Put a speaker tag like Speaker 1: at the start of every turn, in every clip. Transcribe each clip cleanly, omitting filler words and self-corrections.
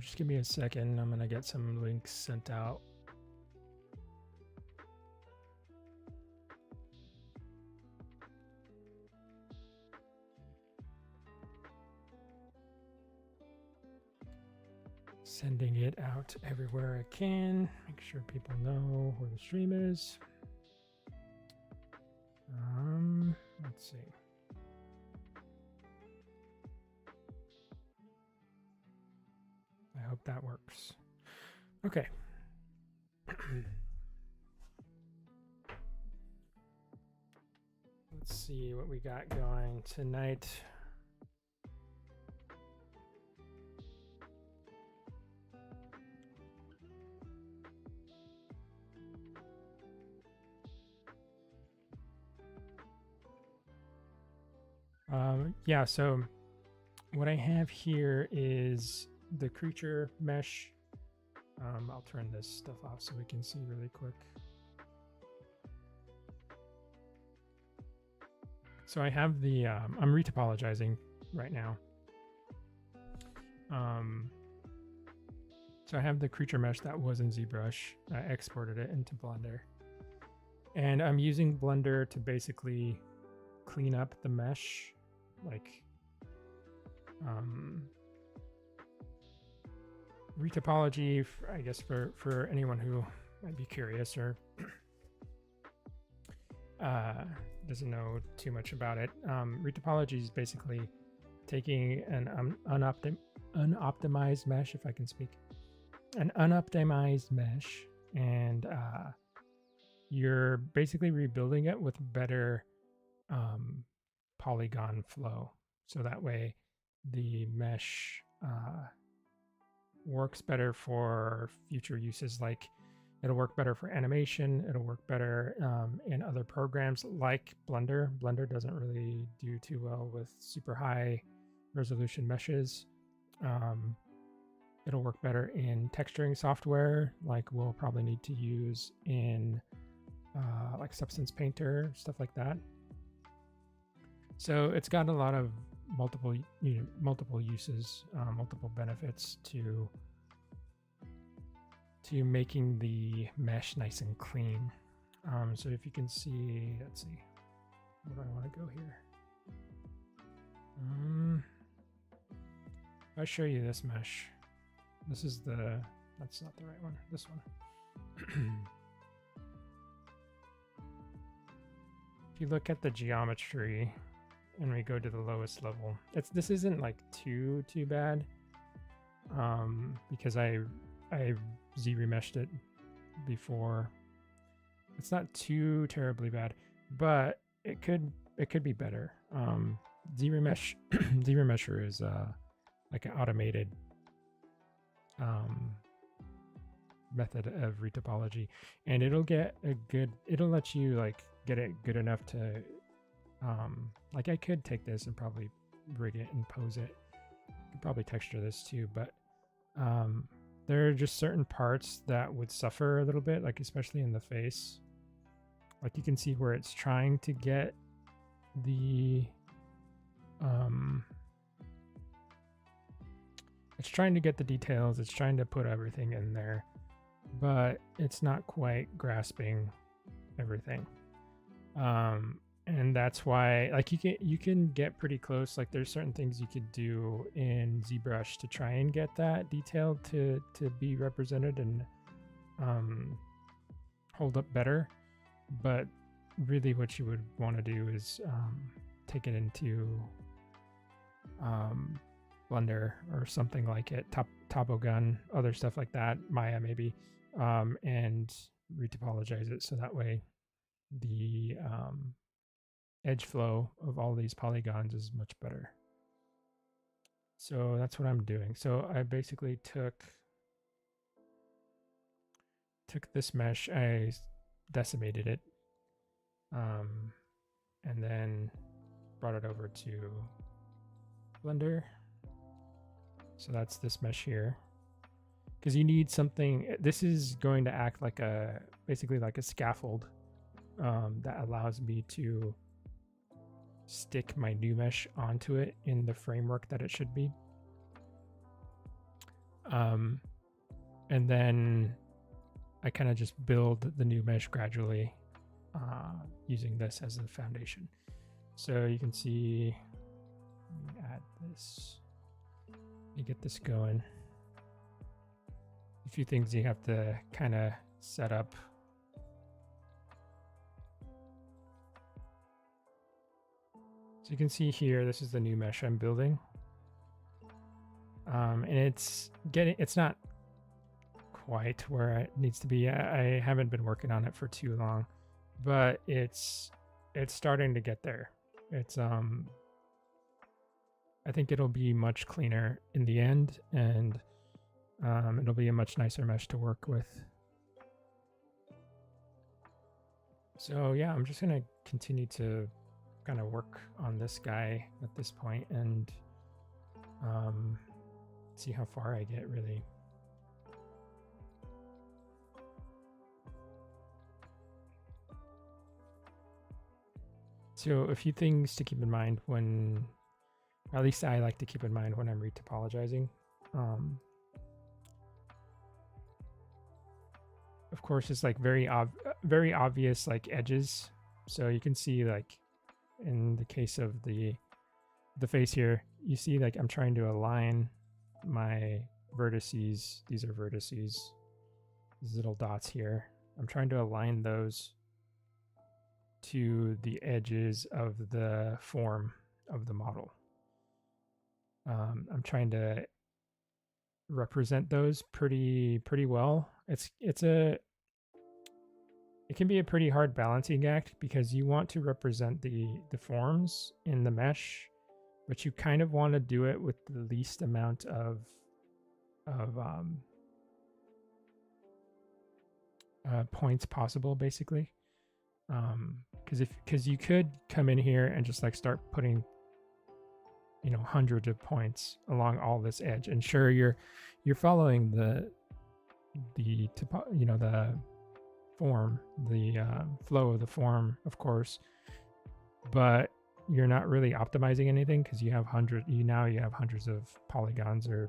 Speaker 1: just give me a second. I'm gonna get some links sent out. Sending it out everywhere I can. Make sure people know where the stream is. Let's see. I hope that works. Okay. Let's see what we got going tonight. Yeah, so what I have here is the creature mesh. I'll turn this stuff off so we can see really quick. So I have the, I'm retopologizing right now. So I have the creature mesh that was in ZBrush. I exported it into Blender. And I'm using Blender to basically clean up the mesh, like retopology, I guess for anyone who might be curious or doesn't know too much about it. Retopology is basically taking an unoptimized mesh, if I can speak, an unoptimized mesh, and you're basically rebuilding it with better polygon flow. So that way the mesh works better for future uses, like it'll work better for animation, it'll work better in other programs like Blender. Blender doesn't really do too well with super high resolution meshes. It'll work better in texturing software, like we'll probably need to use in like Substance Painter, stuff like that. So it's got a lot of multiple uses, multiple benefits to making the mesh nice and clean. So if you can see, let's see, where do I want to go here? If I show you this mesh, this is that's not the right one, this one. If you look at the geometry and we go to the lowest level, this isn't like too bad, because I Z-remeshed it before. It's not too terribly bad, but it could be better. Z-remesher is like an automated method of retopology, and it'll let you like get it good enough to like I could take this and probably rig it and pose it. Could probably texture this too, but there are just certain parts that would suffer a little bit, like especially in the face. Like you can see where it's trying to get the details, it's trying to put everything in there, but it's not quite grasping everything. And that's why, like, you can get pretty close. Like there's certain things you could do in ZBrush to try and get that detail to be represented and hold up better. But really what you would want to do is take it into Blender or something like it, Topogun, other stuff like that, Maya maybe, and retopologize it so that way the edge flow of all these polygons is much better. So that's what I'm doing. So I basically took this mesh, I decimated it, and then brought it over to Blender. So that's this mesh here, because you need something. This is going to act like basically like a scaffold that allows me to stick my new mesh onto it in the framework that it should be. And then I kind of just build the new mesh gradually using this as the foundation. So you can see, let me add this, let me get this going. A few things you have to kind of set up. So you can see here, this is the new mesh I'm building. And it's not quite where it needs to be. I haven't been working on it for too long, but it's starting to get there. It's I think it'll be much cleaner in the end, and it'll be a much nicer mesh to work with. So yeah, I'm just gonna continue to kind of work on this guy at this point and see how far I get, really. So a few things to keep in mind when, or at least I like to keep in mind when I'm retopologizing. Of course, it's like very obvious like edges. So you can see, like in the case of the face here, you see like I'm trying to align my vertices. These are vertices, these little dots here. I'm trying to align those to the edges of the form of the model. I'm trying to represent those pretty well. It can be a pretty hard balancing act because you want to represent the forms in the mesh, but you kind of want to do it with the least amount of points possible, basically. Because you could come in here and just like start putting, you know, hundreds of points along all this edge, and sure, you're following the form, the flow of the form, of course, but you're not really optimizing anything because you have hundreds of polygons or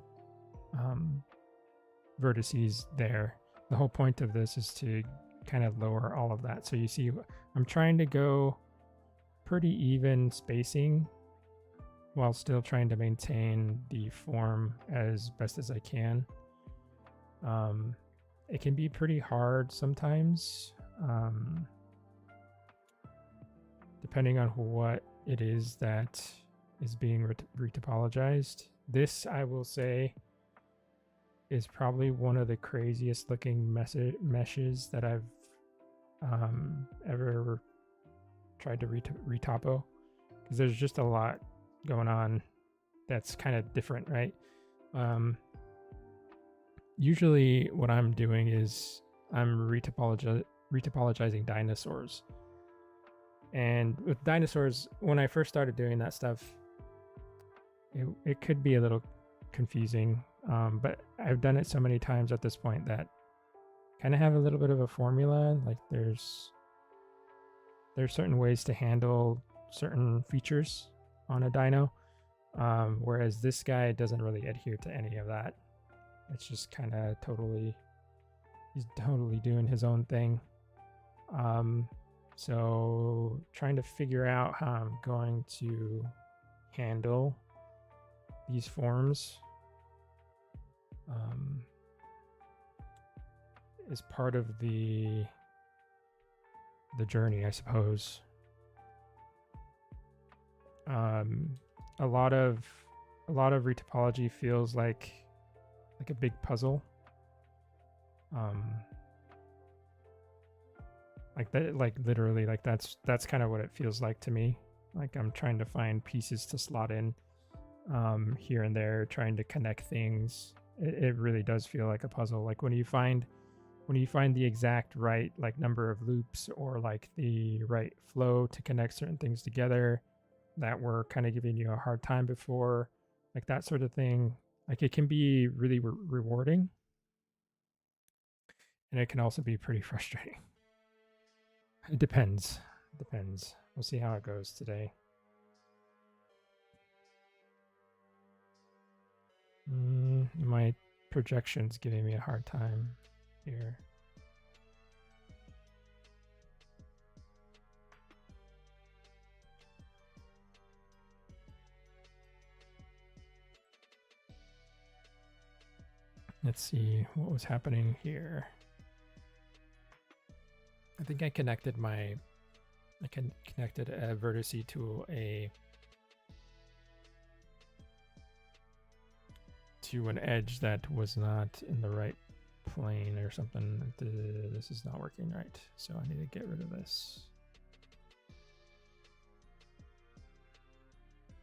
Speaker 1: vertices there. The whole point of this is to kind of lower all of that. So you see, I'm trying to go pretty even spacing while still trying to maintain the form as best as I can. It can be pretty hard sometimes, depending on what it is that is being retopologized. This, I will say, is probably one of the craziest looking meshes that I've ever tried to retopo, because there's just a lot going on that's kind of different, right? Usually what I'm doing is I'm retopologizing dinosaurs. And with dinosaurs, when I first started doing that stuff, it could be a little confusing, but I've done it so many times at this point that kind of have a little bit of a formula. Like there's certain ways to handle certain features on a dino, whereas this guy doesn't really adhere to any of that. It's just kind of he's totally doing his own thing. So trying to figure out how I'm going to handle these forms is part of the journey, I suppose. A lot of retopology feels like a big puzzle. Like that, like literally, like that's kind of what it feels like to me. Like I'm trying to find pieces to slot in here and there, trying to connect things. It really does feel like a puzzle. Like when you find the exact right like number of loops, or like the right flow to connect certain things together that were kind of giving you a hard time before, like that sort of thing. Like it can be really rewarding, and it can also be pretty frustrating. It depends. We'll see how it goes today. projection's giving me a hard time here. Let's see what was happening here. I think I connected a vertice to an edge that was not in the right plane or something. This is not working right, so I need to get rid of this.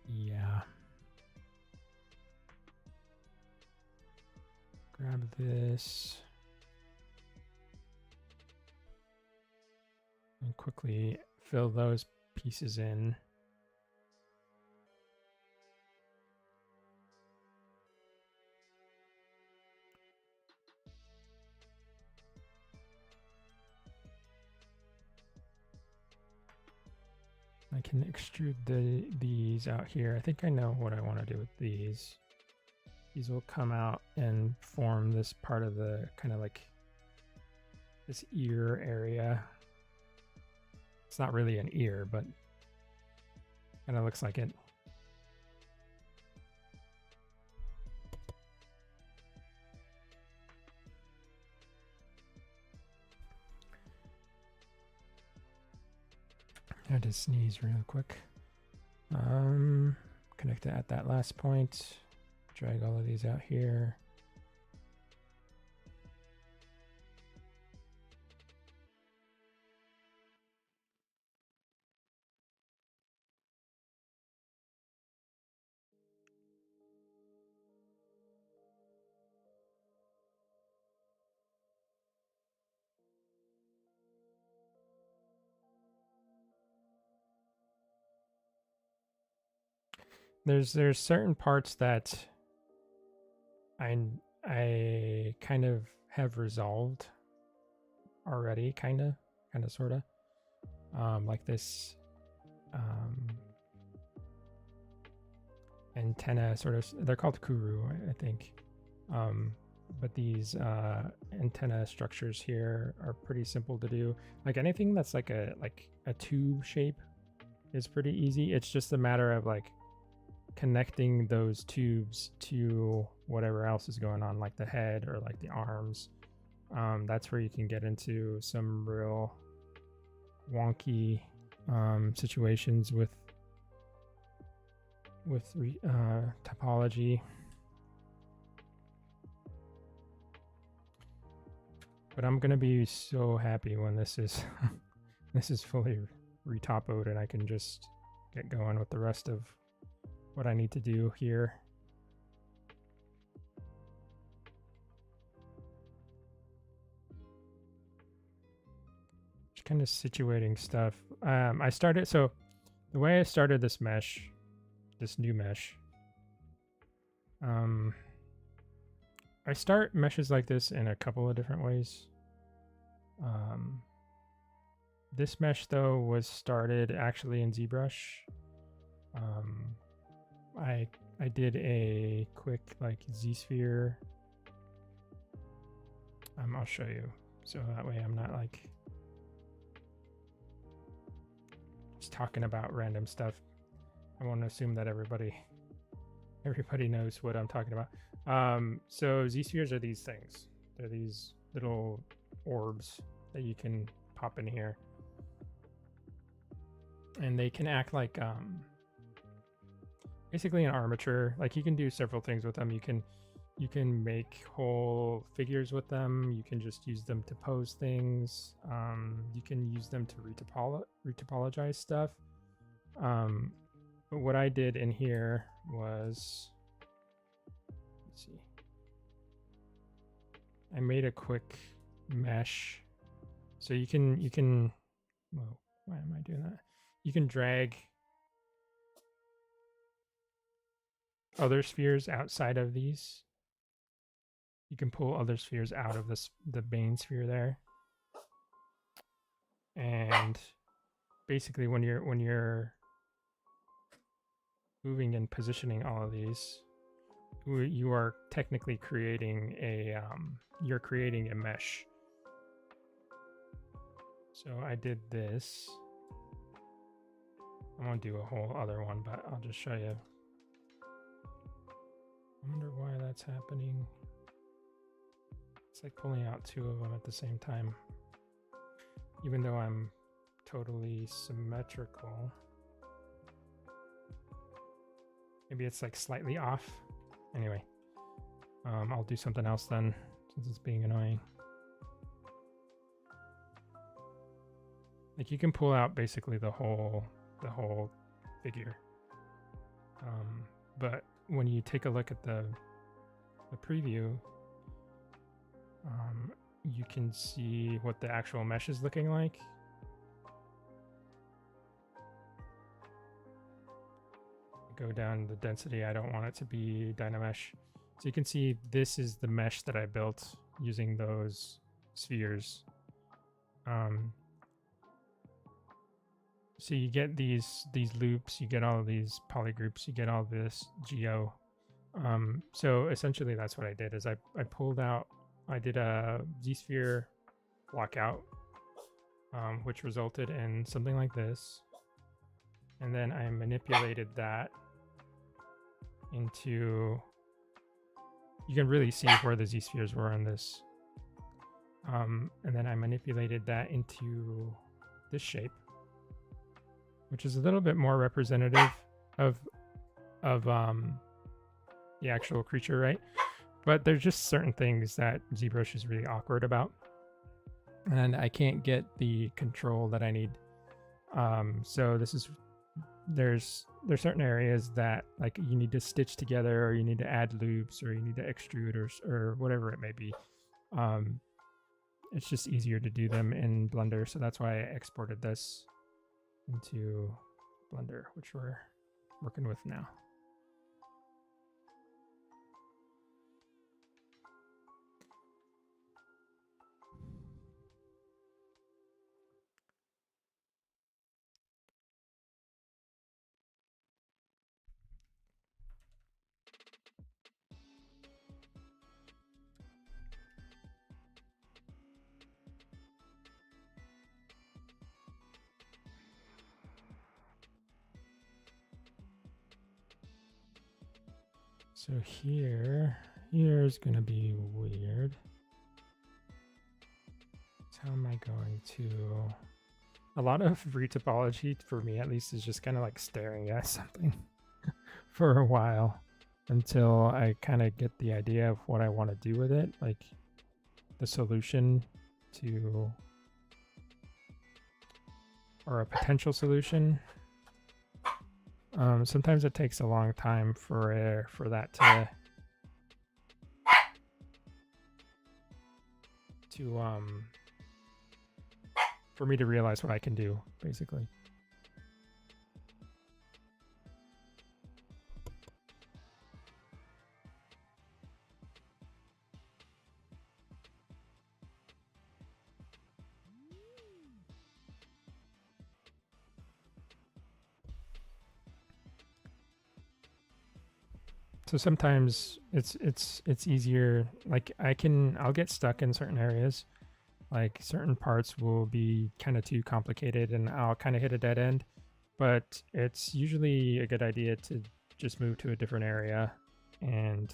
Speaker 1: Yeah. Grab this and quickly fill those pieces in. I can extrude these out here. I think I know what I want to do with these. These will come out and form this part of the kind of like this ear area. It's not really an ear, but kind of looks like it. I had to sneeze real quick. Connect it at that last point. Drag all of these out here. There's certain parts that I kind of have resolved already, kind of sort of, like this antenna sort of. They're called kuru, I think, but these antenna structures here are pretty simple to do. Like anything that's like a tube shape is pretty easy. It's just a matter of like connecting those tubes to whatever else is going on, like the head or like the arms. That's where you can get into some real wonky situations with topology. But I'm gonna be so happy when this is this is fully retopoed and I can just get going with the rest of what I need to do here. Just kind of situating stuff. So the way I started this mesh, this new mesh, I start meshes like this in a couple of different ways. This mesh though was started actually in ZBrush. I did a quick like Z-sphere. I'll show you, so that way I'm not like just talking about random stuff. I want to assume that everybody knows what I'm talking about. So Z-spheres are these things. They're these little orbs that you can pop in here, and they can act like basically an armature. Like you can do several things with them. You can make whole figures with them. You can just use them to pose things. You can use them to retopologize stuff. But what I did in here was, let's see, I made a quick mesh. So you can, well, why am I doing that? You can drag other spheres outside of these. You can pull other spheres out of the main sphere there. And basically when you're moving and positioning all of these, you are technically creating a you're creating a mesh. So I did this. I won't do a whole other one, but I'll just show you. I wonder why that's happening. It's like pulling out two of them at the same time, even though I'm totally symmetrical. Maybe it's like slightly off. Anyway, I'll do something else then, since it's being annoying. Like you can pull out basically the whole figure, but when you take a look at the preview, you can see what the actual mesh is looking like. Go down the density. I don't want it to be Dynamesh. So you can see this is the mesh that I built using those spheres. So you get these loops, you get all of these polygroups, you get all this geo. So essentially that's what I did is I pulled out, I did a Z-sphere lockout, which resulted in something like this. And then I manipulated that into, you can really see where the Z-spheres were on this. And then I manipulated that into this shape, which is a little bit more representative of the actual creature, right? But there's just certain things that ZBrush is really awkward about, and I can't get the control that I need. So this is, there's certain areas that like you need to stitch together, or you need to add loops, or you need to extrude, or whatever it may be. It's just easier to do them in Blender, so that's why I exported this into Blender, which we're working with now. So here's gonna be weird. So how am I going to, a lot of retopology for me at least is just kind of like staring at something for a while until I kind of get the idea of what I want to do with it, like the solution to, or a potential solution. Sometimes it takes a long time for that for me to realize what I can do, basically. So sometimes it's easier, like I'll get stuck in certain areas, like certain parts will be kind of too complicated and I'll kind of hit a dead end, but it's usually a good idea to just move to a different area and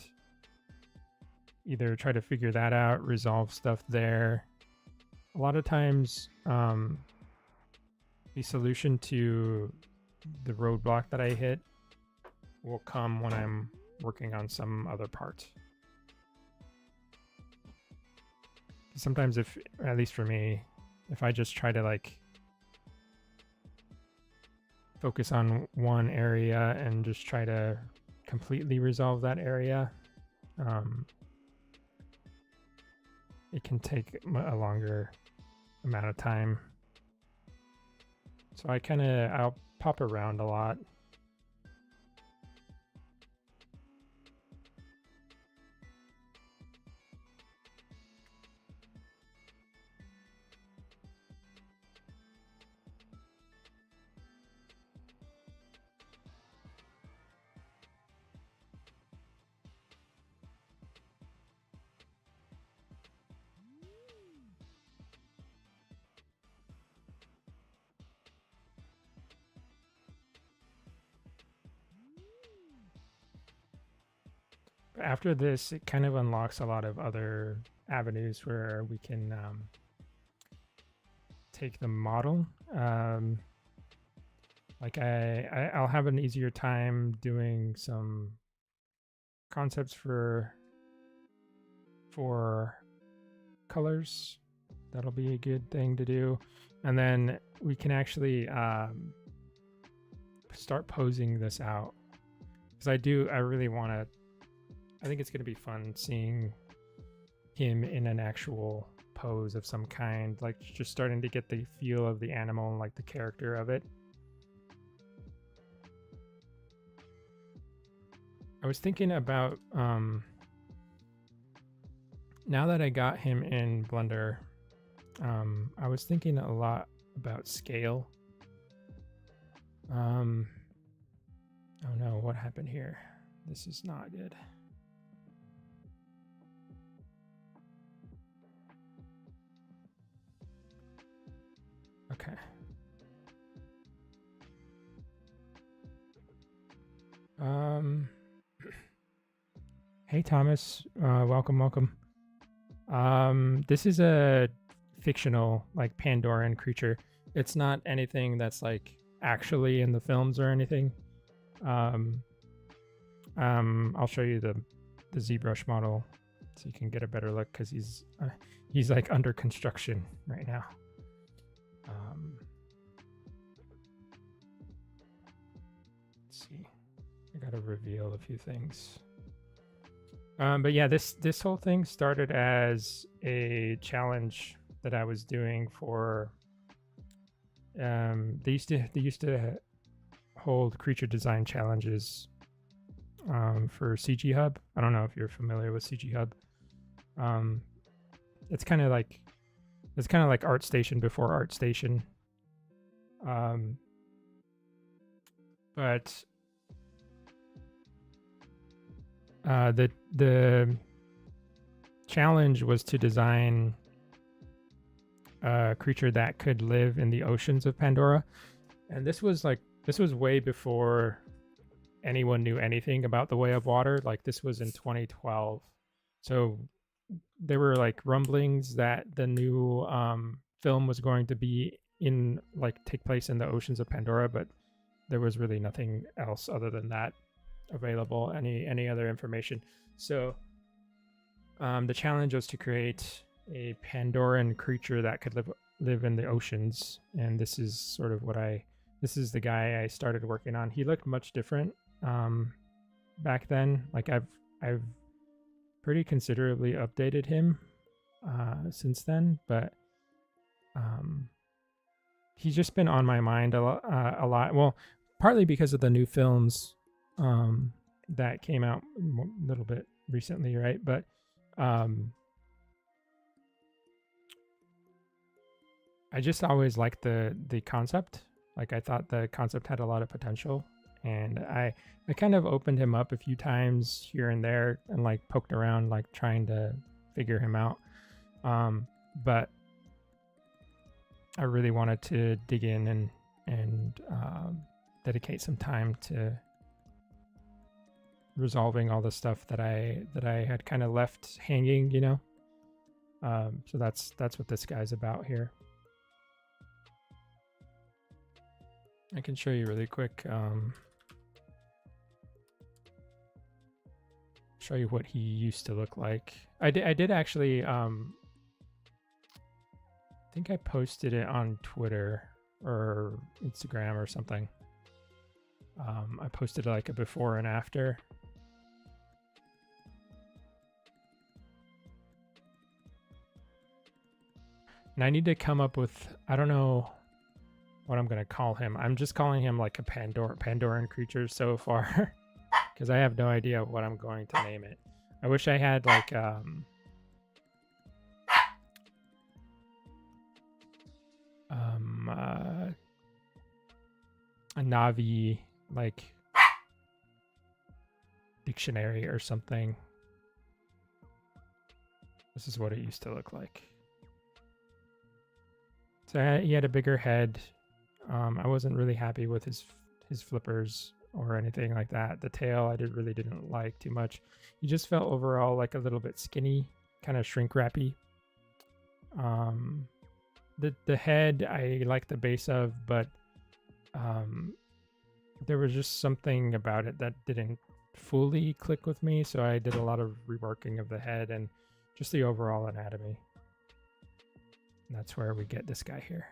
Speaker 1: either try to figure that out, resolve stuff there. A lot of times the solution to the roadblock that I hit will come when I'm working on some other part. Sometimes if, at least for me, if I just try to like focus on one area and just try to completely resolve that area, it can take a longer amount of time. So I'll pop around a lot. But after this, it kind of unlocks a lot of other avenues where we can take the model. Like I'll have an easier time doing some concepts for colors. That'll be a good thing to do. And then we can actually start posing this out. Because I really want to, I think it's going to be fun seeing him in an actual pose of some kind, like just starting to get the feel of the animal and like the character of it. I was thinking about, now that I got him in Blender, I was thinking a lot about scale. Oh no, what happened here? This is not good. Okay. Hey Thomas, welcome. This is a fictional, like, Pandoran creature. It's not anything that's like actually in the films or anything. I'll show you the ZBrush model so you can get a better look, because he's like under construction right now. Let's see. I gotta reveal a few things. But yeah, this whole thing started as a challenge that I was doing for. They used to hold creature design challenges for CG Hub. I don't know if you're familiar with CG Hub. It's kind of like ArtStation before ArtStation. But the challenge was to design a creature that could live in the oceans of Pandora, and this was way before anyone knew anything about the Way of Water. Like, this was in 2012, so there were like rumblings that the new film was going to be take place in the oceans of Pandora, but there was really nothing else other than that available, any other information. So the challenge was to create a Pandoran creature that could live in the oceans, and this is sort of this is the guy I started working on. He looked much different back then. Like, I've pretty considerably updated him since then, but he's just been on my mind a lot. Well, partly because of the new films that came out a little bit recently, right? But I just always liked the concept. Like, I thought the concept had a lot of potential, and I kind of opened him up a few times here and there and like poked around, like trying to figure him out. But I really wanted to dig in and dedicate some time to resolving all the stuff that I had kind of left hanging, you know. So that's what this guy's about here. I can show you really quick. Show you what he used to look like. I did actually. I think I posted it on Twitter or Instagram or something. I posted like a before and after. And I need to come up with, I don't know what I'm going to call him. I'm just calling him like a Pandoran creature so far, because I have no idea what I'm going to name it. I wish I had like a Navi like dictionary or something. This is what it used to look like. So he had a bigger head. I wasn't really happy with his flippers. or anything like that. The tail I really didn't like too much. He just felt overall like a little bit skinny, kind of shrink wrappy. The head I like the base of, but there was just something about it that didn't fully click with me, so I did a lot of reworking of the head and just the overall anatomy. And that's where we get this guy here.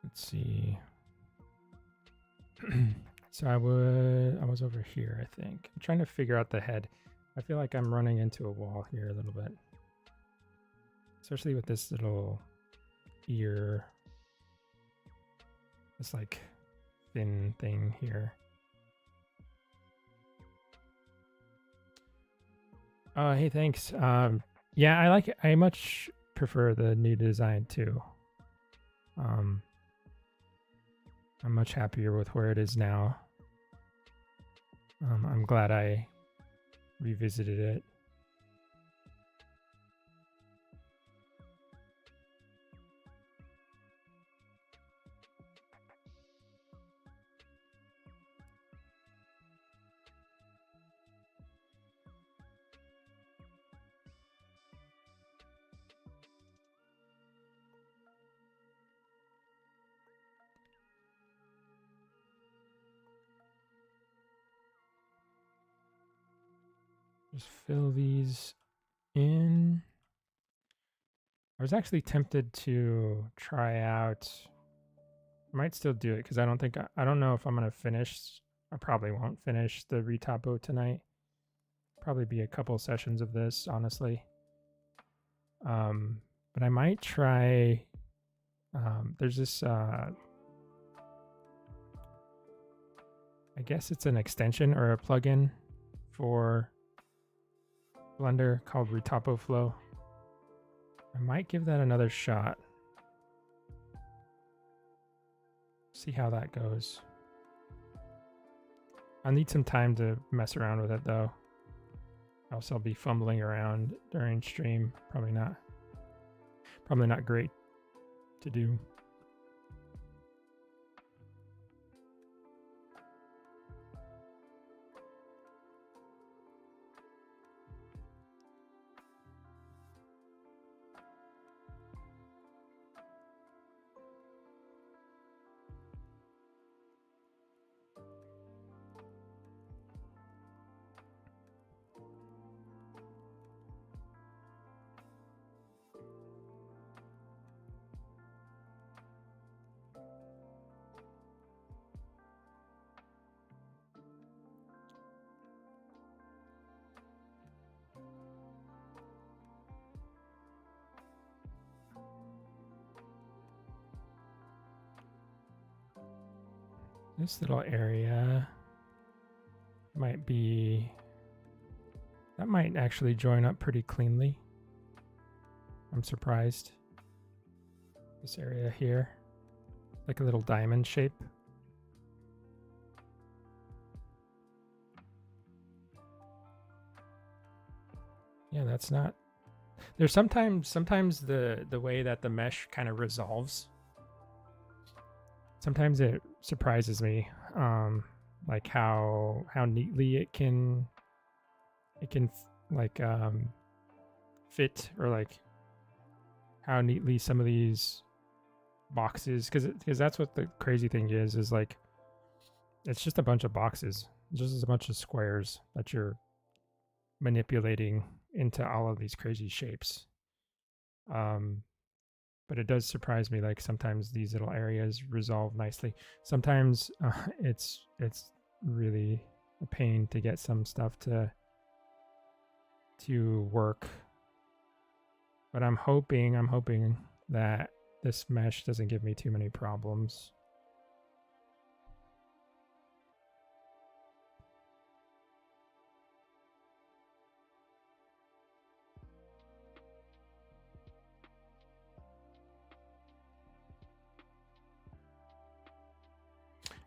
Speaker 1: Let's see. So I was over here, I think. I'm trying to figure out the head. I feel like I'm running into a wall here a little bit. Especially with this little ear. This like thin thing here. Hey, thanks. Yeah, I like it. I much prefer the new design too. I'm much happier with where it is now. I'm glad I revisited it. Just fill these in. I was actually tempted to try out. I might still do it because I don't know if I'm gonna finish. I probably won't finish the retopo tonight. Probably be a couple sessions of this, honestly. But I might try. There's this. I guess it's an extension or a plugin for Blender called Retopo Flow. I might give that another shot. See how that goes. I'll need some time to mess around with it though. Else I'll be fumbling around during stream. Probably not great to do. This little area might be, that might actually join up pretty cleanly. I'm surprised. This area here, like a little diamond shape. Yeah, that's not, there's sometimes the way that the mesh kind of resolves. Sometimes it surprises me, like how neatly it can like fit, or like how neatly some of these boxes, because that's what the crazy thing is like it's just a bunch of boxes, just a bunch of squares that you're manipulating into all of these crazy shapes. But it does surprise me, like sometimes these little areas resolve nicely. Sometimes it's really a pain to get some stuff to work. But I'm hoping that this mesh doesn't give me too many problems.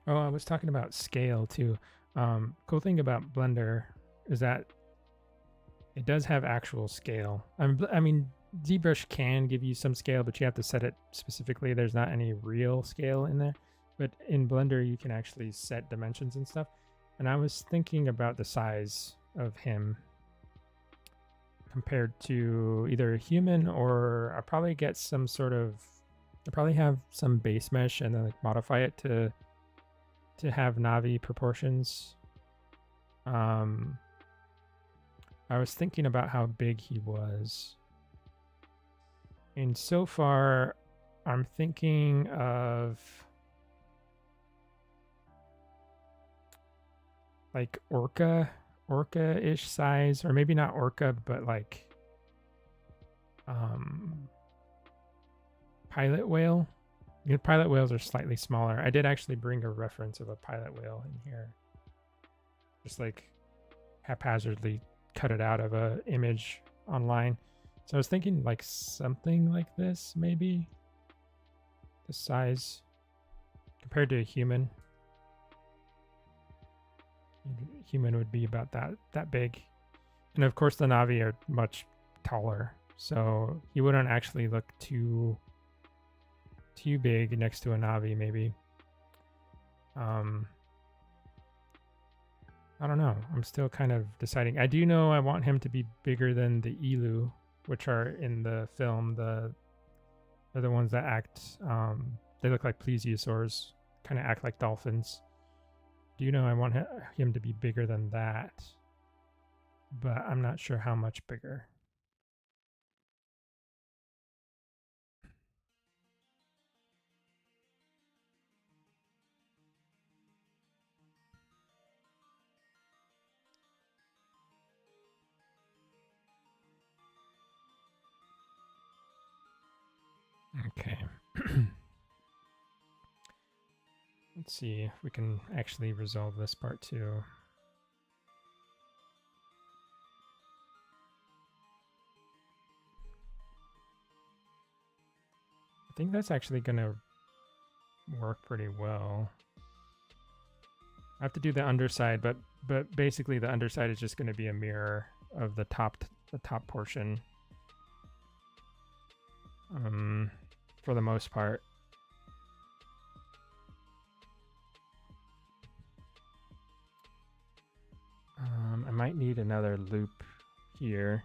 Speaker 1: Oh, I was talking about scale too. Cool thing about Blender is that it does have actual scale. I mean, ZBrush can give you some scale, but you have to set it specifically. There's not any real scale in there. But in Blender, you can actually set dimensions and stuff. And I was thinking about the size of him compared to either a human, or I'll probably get some sort of, I'll probably have some base mesh and then like modify it to have Navi proportions. I was thinking about how big he was. And so far, I'm thinking of like orca-ish size, or maybe not orca, but like pilot whale. You know, pilot whales are slightly smaller. I did actually bring a reference of a pilot whale in here. Just like haphazardly cut it out of a image online. So I was thinking like something like this, maybe. The size compared to a human. Human would be about that big. And of course the Navi are much taller. So he wouldn't actually look too big next to a Navi, maybe. I don't know. I'm still kind of deciding. I do know I want him to be bigger than the Elu, which are in the film. They're the ones that act. They look like plesiosaurs, kind of act like dolphins. Do you know I want him to be bigger than that? But I'm not sure how much bigger. Okay. Let's see if we can actually resolve this part too. I think that's actually going to work pretty well. I have to do the underside, but basically the underside is just going to be a mirror of the top portion. For the most part. I might need another loop here.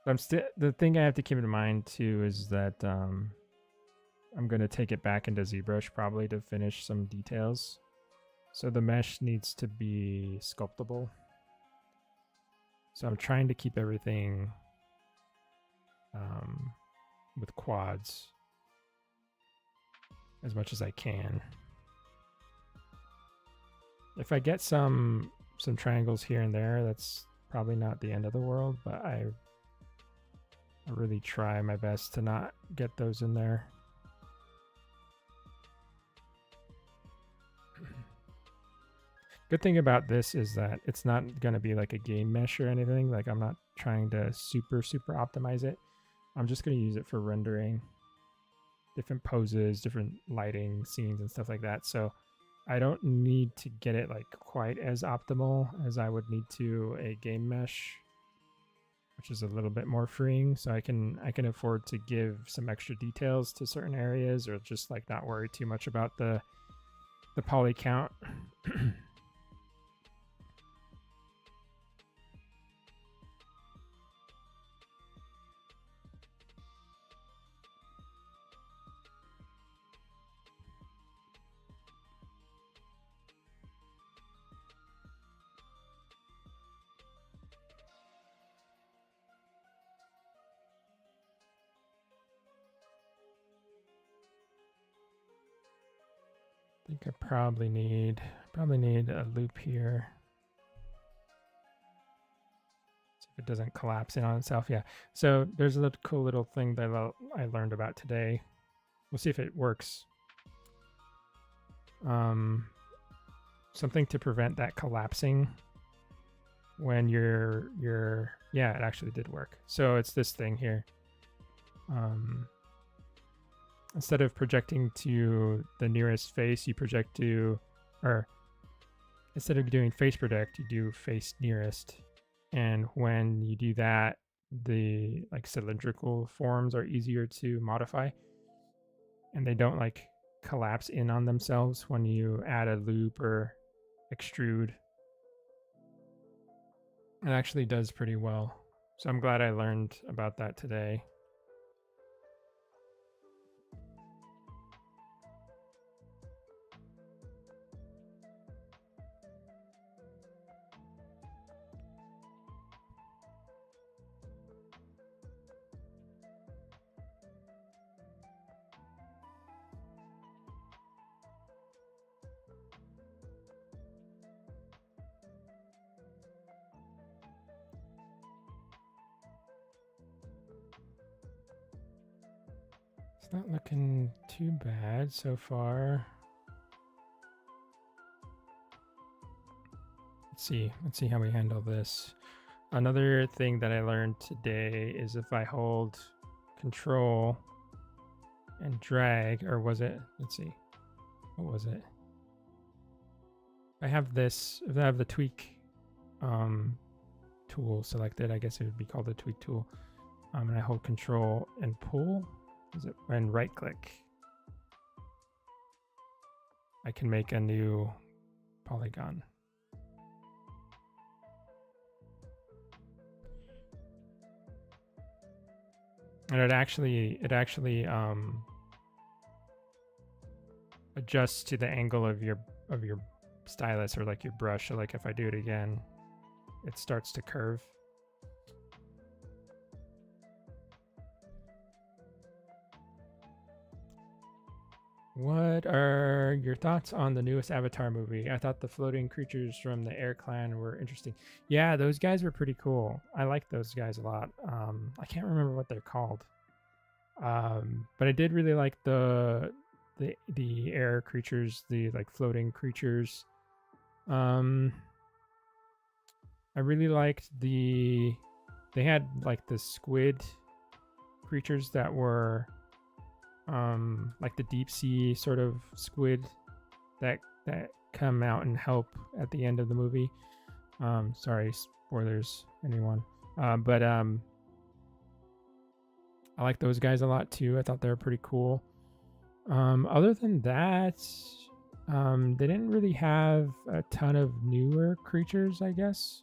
Speaker 1: But I'm still, the thing I have to keep in mind too is that I'm going to take it back into ZBrush probably to finish some details. So the mesh needs to be sculptable. So I'm trying to keep everything with quads as much as I can. If I get some triangles here and there, that's probably not the end of the world, but I really try my best to not get those in there. Good thing about this is that it's not going to be like a game mesh or anything. Like I'm not trying to super optimize it. I'm just going to use it for rendering different poses, different lighting, scenes, and stuff like that. So I don't need to get it like quite as optimal as I would need to a game mesh, which is a little bit more freeing. So I can afford to give some extra details to certain areas, or just like not worry too much about the poly count. I think I probably need a loop here. See if it doesn't collapse in on itself. Yeah. So there's a cool little thing that I learned about today. We'll see if it works. Something to prevent that collapsing when you're yeah, it actually did work. So it's this thing here. instead of projecting to the nearest face, you project to, or instead of doing face project, you do face nearest. And when you do that, the like cylindrical forms are easier to modify, and they don't like collapse in on themselves when you add a loop or extrude. It actually does pretty well. So I'm glad I learned about that today. It's not looking too bad so far. Let's see how we handle this. Another thing that I learned today is if I hold control and drag, or was it, let's see, what was it? I have this, if I have the tweak tool selected, I guess it would be called the tweak tool. And I hold control and pull, and right click. I can make a new polygon. And it actually adjusts to the angle of your stylus, or like your brush. So like if I do it again, it starts to curve. What are your thoughts on the newest Avatar movie? I thought the floating creatures from the Air Clan were interesting. Yeah, those guys were pretty cool. I like those guys a lot. I can't remember what they're called. But I did really like the air creatures, the like floating creatures. I really liked they had like the squid creatures that were like the deep sea sort of squid that come out and help at the end of the movie. Sorry, spoilers, anyone. But I like those guys a lot too. I thought they were pretty cool. Other than that, they didn't really have a ton of newer creatures, I guess.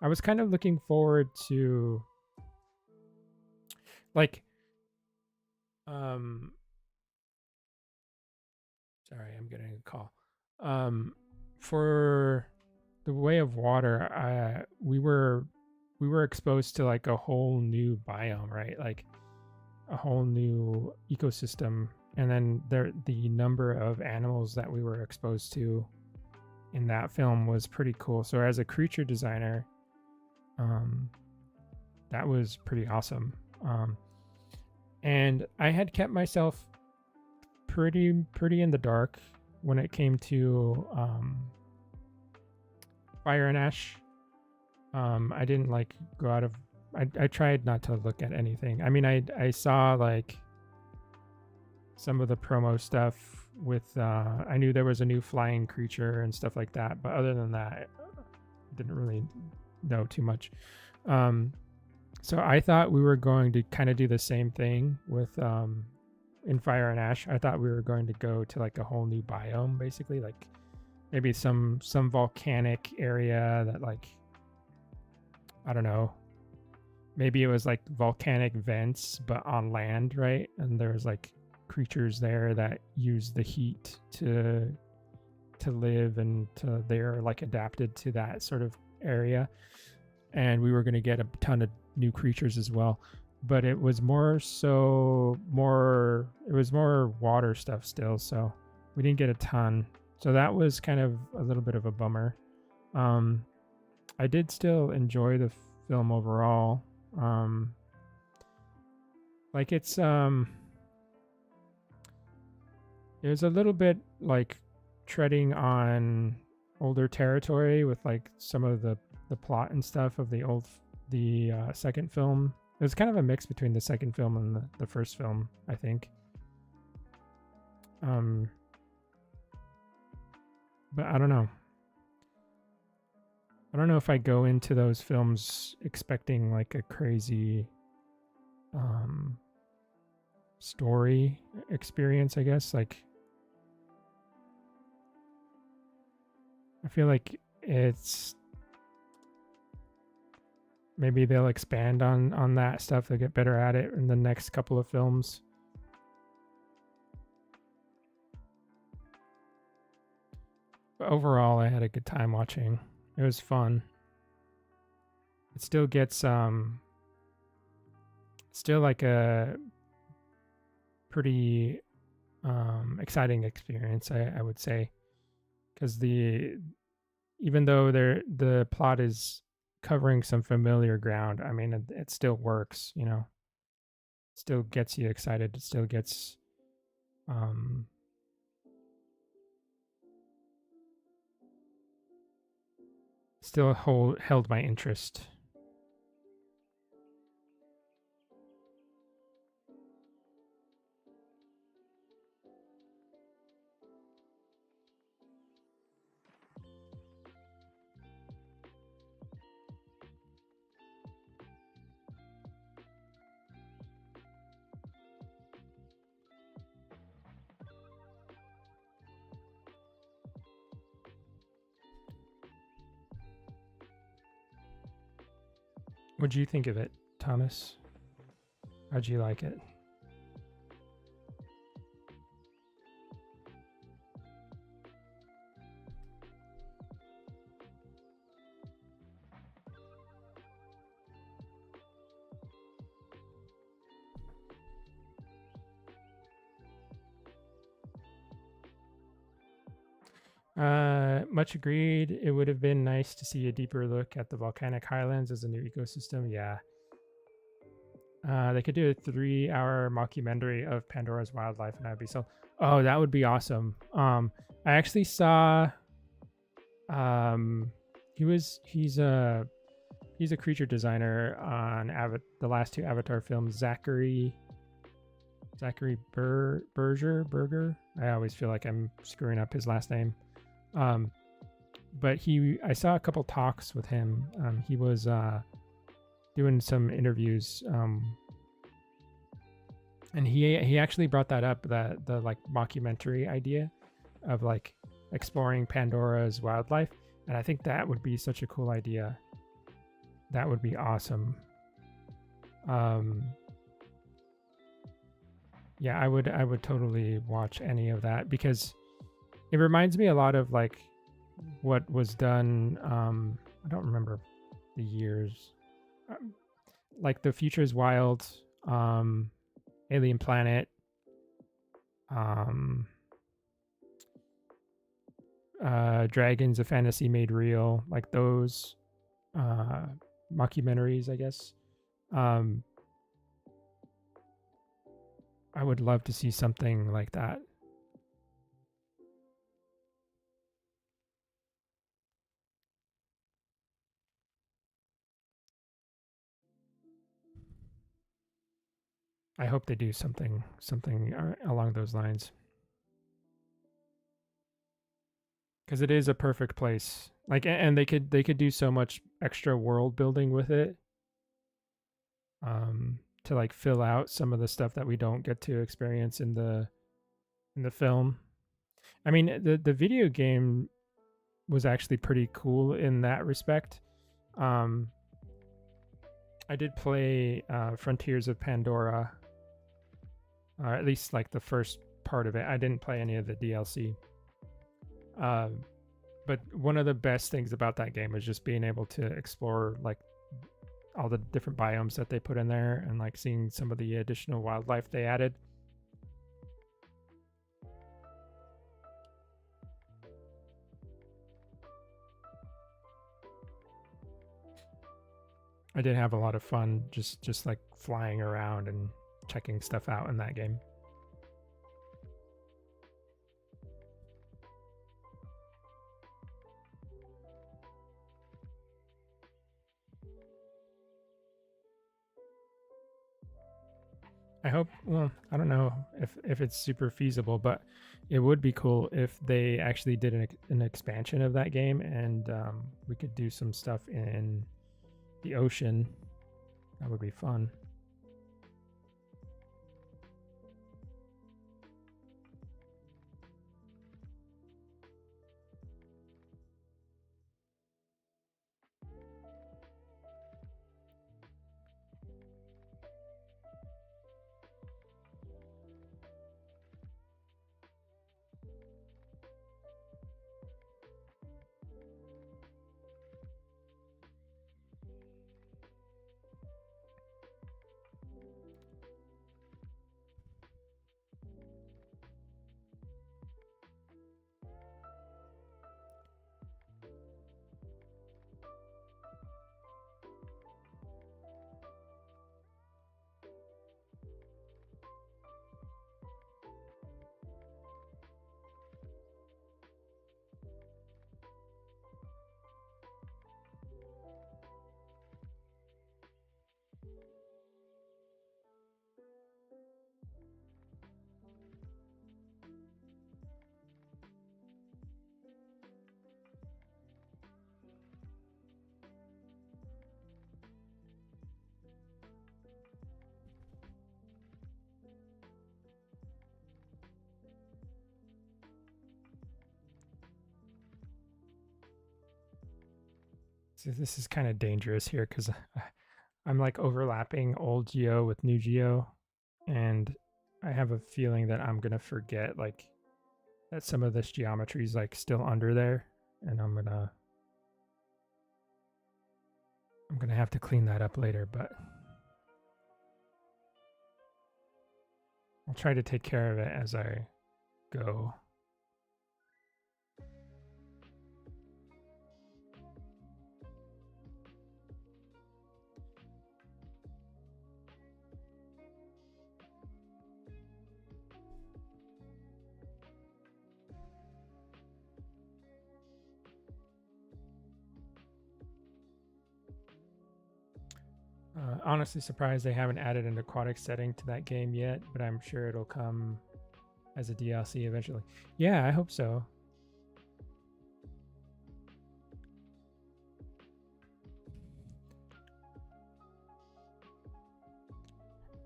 Speaker 1: I was kind of looking forward to like sorry, I'm getting a call. For the Way of Water, we were exposed to like a whole new biome, right? Like a whole new ecosystem, and then the number of animals that we were exposed to in that film was pretty cool. So as a creature designer, that was pretty awesome. And I had kept myself pretty in the dark when it came to Fire and Ash. I didn't like go out of. I tried not to look at anything. I mean, I saw like some of the promo stuff with. I knew there was a new flying creature and stuff like that, but other than that, I didn't really know too much. So I thought we were going to kind of do the same thing with in Fire and Ash. I thought we were going to go to like a whole new biome, basically, like maybe some volcanic area that, like, I don't know, maybe it was like volcanic vents but on land, right? And there was like creatures there that use the heat to live, and they're like adapted to that sort of area. And we were going to get a ton of new creatures as well, but it was more water stuff still, so we didn't get a ton. So that was kind of a little bit of a bummer. I did still enjoy the film overall. Like it was a little bit like treading on older territory with like some of the plot and stuff of the second film. It was kind of a mix between the second film and the first film, I think. But I don't know. I don't know if I go into those films expecting like a crazy story experience, I guess. Like, I feel like it's maybe they'll expand on that stuff. They'll get better at it in the next couple of films. But overall, I had a good time watching. It was fun. It still gets still like a pretty exciting experience, I would say, because even though the plot is covering some familiar ground, I mean, it still works, you know. It still gets you excited. It still gets still held my interest. What'd you think of it, Thomas? How'd you like it? Much agreed. It would have been nice to see a deeper look at the volcanic highlands as a new ecosystem. Yeah. They could do a 3-hour mockumentary of Pandora's wildlife, and I'd be so. Oh, that would be awesome. I actually saw. He's a creature designer on the last 2 Avatar films. Zachary Berger. I always feel like I'm screwing up his last name. But I saw a couple talks with him. He was doing some interviews, and he actually brought that up, that the like mockumentary idea of like exploring Pandora's wildlife, and I think that would be such a cool idea. That would be awesome. Yeah, I would totally watch any of that, because it reminds me a lot of like what was done. I don't remember the years. Like The Future is Wild, Alien Planet, Dragons, A Fantasy Made Real, like those mockumentaries, I guess. I would love to see something like that. I hope they do something along those lines, because it is a perfect place. Like, and they could do so much extra world building with it, to like fill out some of the stuff that we don't get to experience in the film. I mean, the video game was actually pretty cool in that respect. I did play Frontiers of Pandora, at least like the first part of it. I didn't play any of the DLC. But one of the best things about that game was just being able to explore like all the different biomes that they put in there, and like seeing some of the additional wildlife they added. I did have a lot of fun just like flying around and checking stuff out in that game. I hope. Well, I don't know if it's super feasible, but it would be cool if they actually did an expansion of that game, and we could do some stuff in the ocean. That would be fun. So this is kind of dangerous here because I'm like overlapping old Geo with new Geo, and I have a feeling that I'm gonna forget like that some of this geometry is like still under there, and I'm gonna have to clean that up later, but I'll try to take care of it as I go. Honestly surprised they haven't added an aquatic setting to that game yet, but I'm sure it'll come as a DLC eventually. Yeah, I hope so.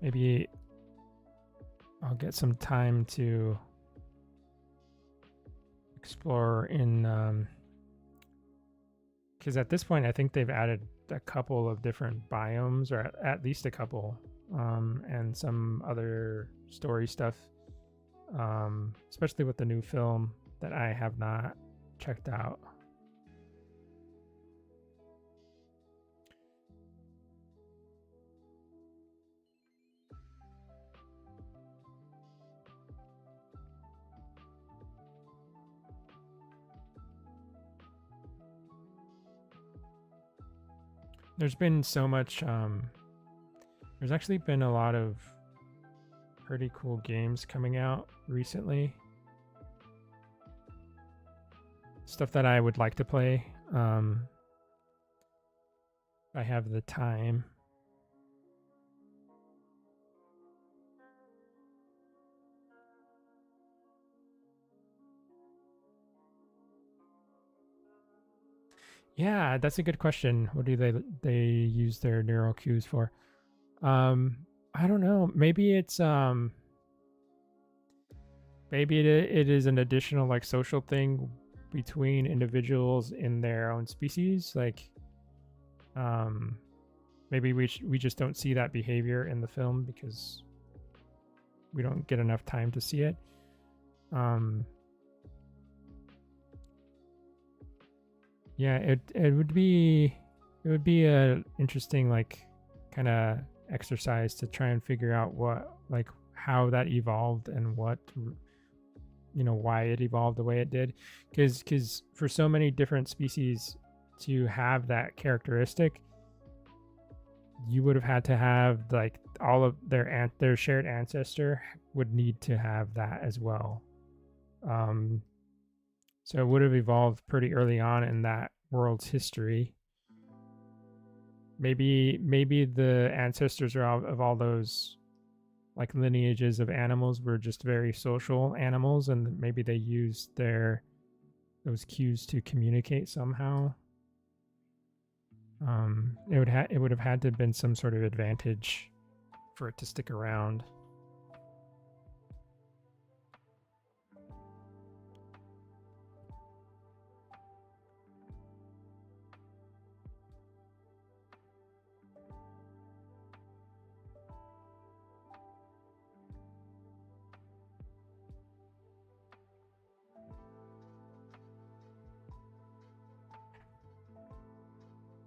Speaker 1: Maybe I'll get some time to explore in because at this point I think they've added a couple of different biomes, or at least a couple, and some other story stuff, especially with the new film that I have not checked out. There's been so much there's actually been a lot of pretty cool games coming out recently, stuff that I would like to play if I have the time. Yeah, that's a good question. What do they use their neural cues for? I don't know. Maybe it's maybe it is an additional like social thing between individuals in their own species. Like, maybe we just don't see that behavior in the film because we don't get enough time to see it. Yeah, it would be a interesting like kind of exercise to try and figure out what like how that evolved and what why it evolved the way it did, because for so many different species to have that characteristic, you would have had to have like all of their shared ancestor would need to have that as well. So it would have evolved pretty early on in that world's history. Maybe the ancestors of all those like lineages of animals were just very social animals, and maybe they used those cues to communicate somehow. It would have had to have been some sort of advantage for it to stick around.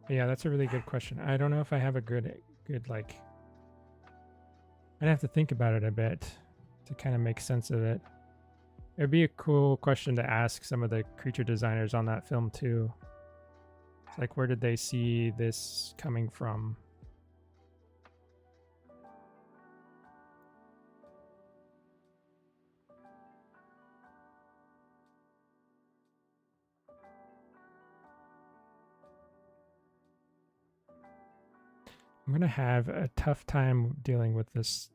Speaker 1: Yeah, that's a really good question. I don't know if I have a good like. I'd have to think about it a bit to kind of make sense of it. It'd be a cool question to ask some of the creature designers on that film too. It's like, where did they see this coming from? I'm gonna have a tough time dealing with this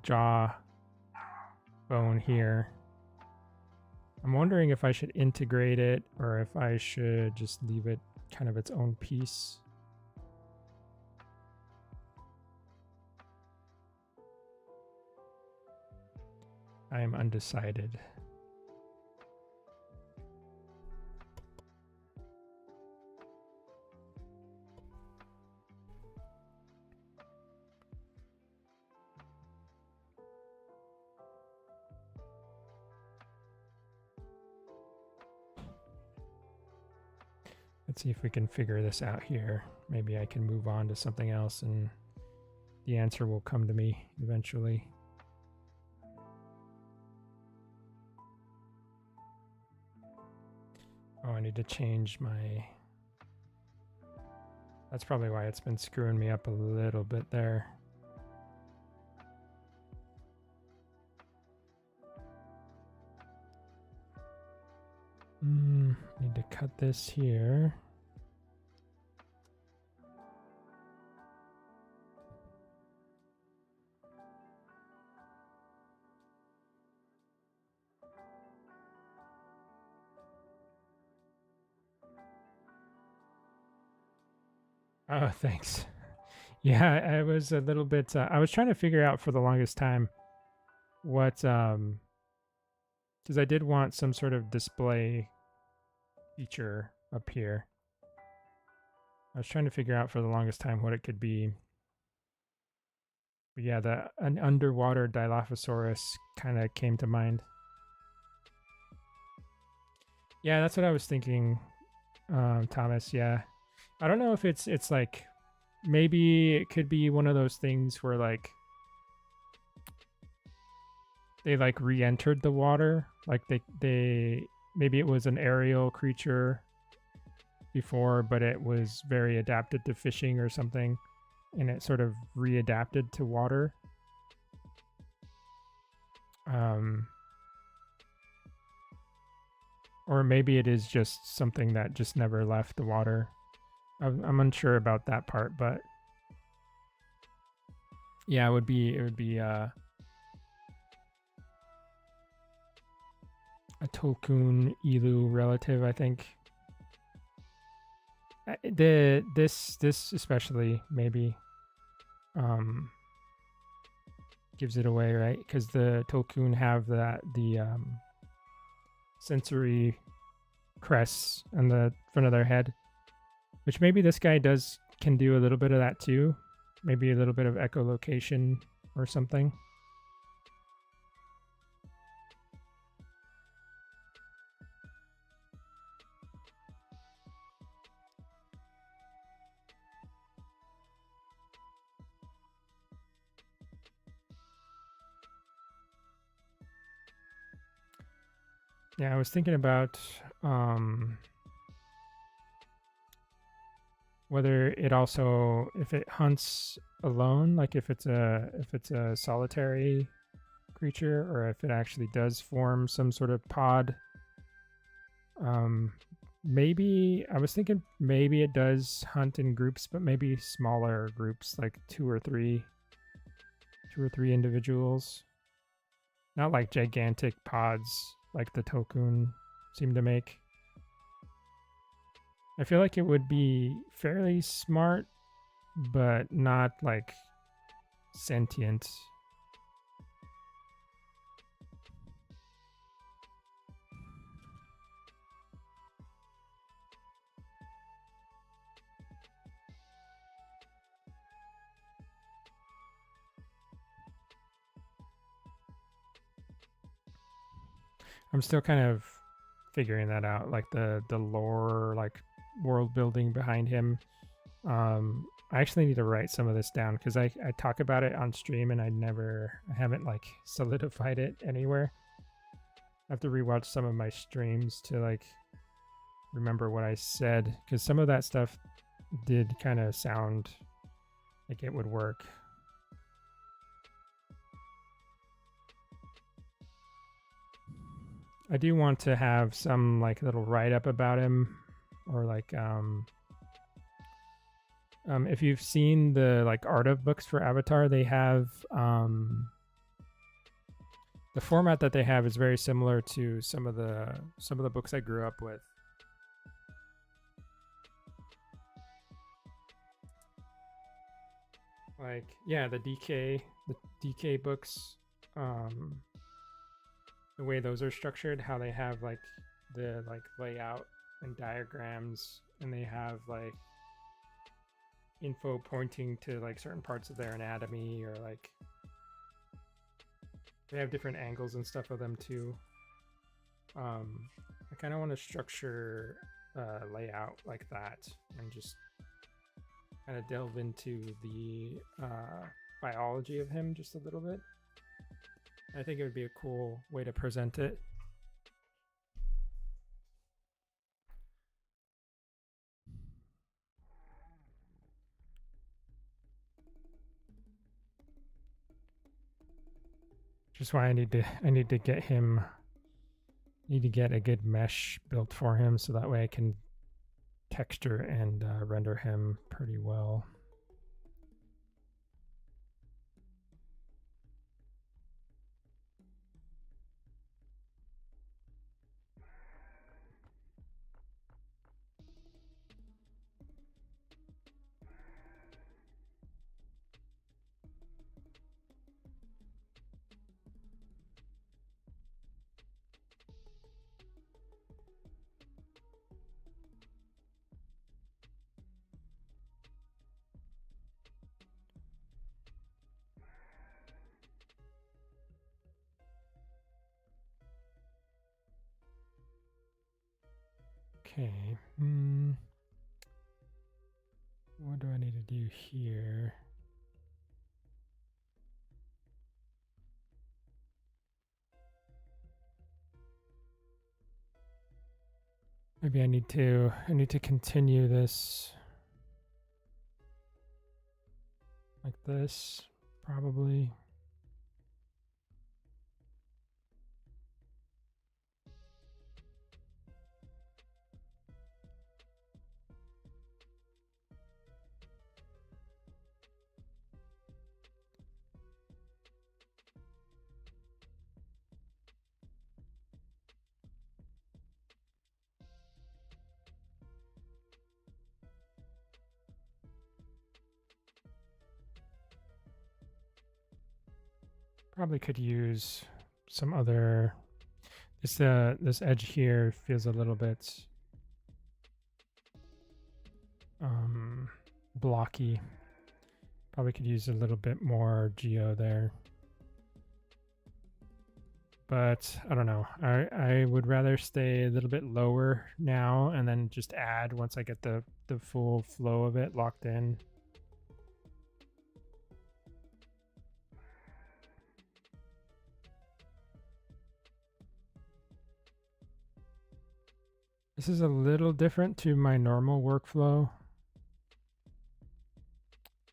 Speaker 1: jaw bone here. I'm wondering if I should integrate it or if I should just leave it kind of its own piece. I am undecided. Let's see if we can figure this out here. Maybe I can move on to something else and the answer will come to me eventually. Oh, I need to change my... That's probably why it's been screwing me up a little bit there. Need to cut this here. Oh, thanks. Yeah, I was a little bit, I was trying to figure out for the longest time what, because I did want some sort of display feature up here. I was trying to figure out for the longest time what it could be. But yeah, an underwater Dilophosaurus kind of came to mind. Yeah, that's what I was thinking, Thomas. Yeah, I don't know if it's like, maybe it could be one of those things where like they like re-entered the water, like they maybe it was an aerial creature before, but it was very adapted to fishing or something, and it sort of readapted to water. Or maybe it is just something that just never left the water. I'm unsure about that part, but yeah, it would be a Tolkien Elu relative, I think. This especially maybe gives it away, right? Because the Tolkien have the sensory crests on the front of their head, which maybe this guy can do a little bit of that too. Maybe a little bit of echolocation or something. Yeah, I was thinking about whether it also, if it hunts alone, like if it's a solitary creature, or if it actually does form some sort of pod. Maybe I was thinking maybe it does hunt in groups, but maybe smaller groups, like 2 or 3. 2 or 3 individuals. Not like gigantic pods like the Tokun seem to make. I feel like it would be fairly smart, but not like sentient. I'm still kind of figuring that out, like the lore, like world building behind him. I actually need to write some of this down because I talk about it on stream and I haven't like solidified it anywhere. I have to rewatch some of my streams to like remember what I said, because some of that stuff did kind of sound like it would work. I do want to have some like little write-up about him, or like if you've seen the like art of books for Avatar, they have the format that they have is very similar to some of the books I grew up with. Like, yeah, the DK books, the way those are structured, how they have like the like layout and diagrams, and they have like info pointing to like certain parts of their anatomy, or like they have different angles and stuff of them too. I kind of want to structure layout like that and just kind of delve into the biology of him just a little bit. I think it would be a cool way to present it. Just why I need to get him. Need to get a good mesh built for him so that way I can texture and render him pretty well. Okay. What do I need to do here? Maybe I need to continue this like this, probably. Probably could use some other. This edge here feels a little bit blocky. Probably could use a little bit more geo there. But I don't know. I would rather stay a little bit lower now and then just add once I get the full flow of it locked in. This is a little different to my normal workflow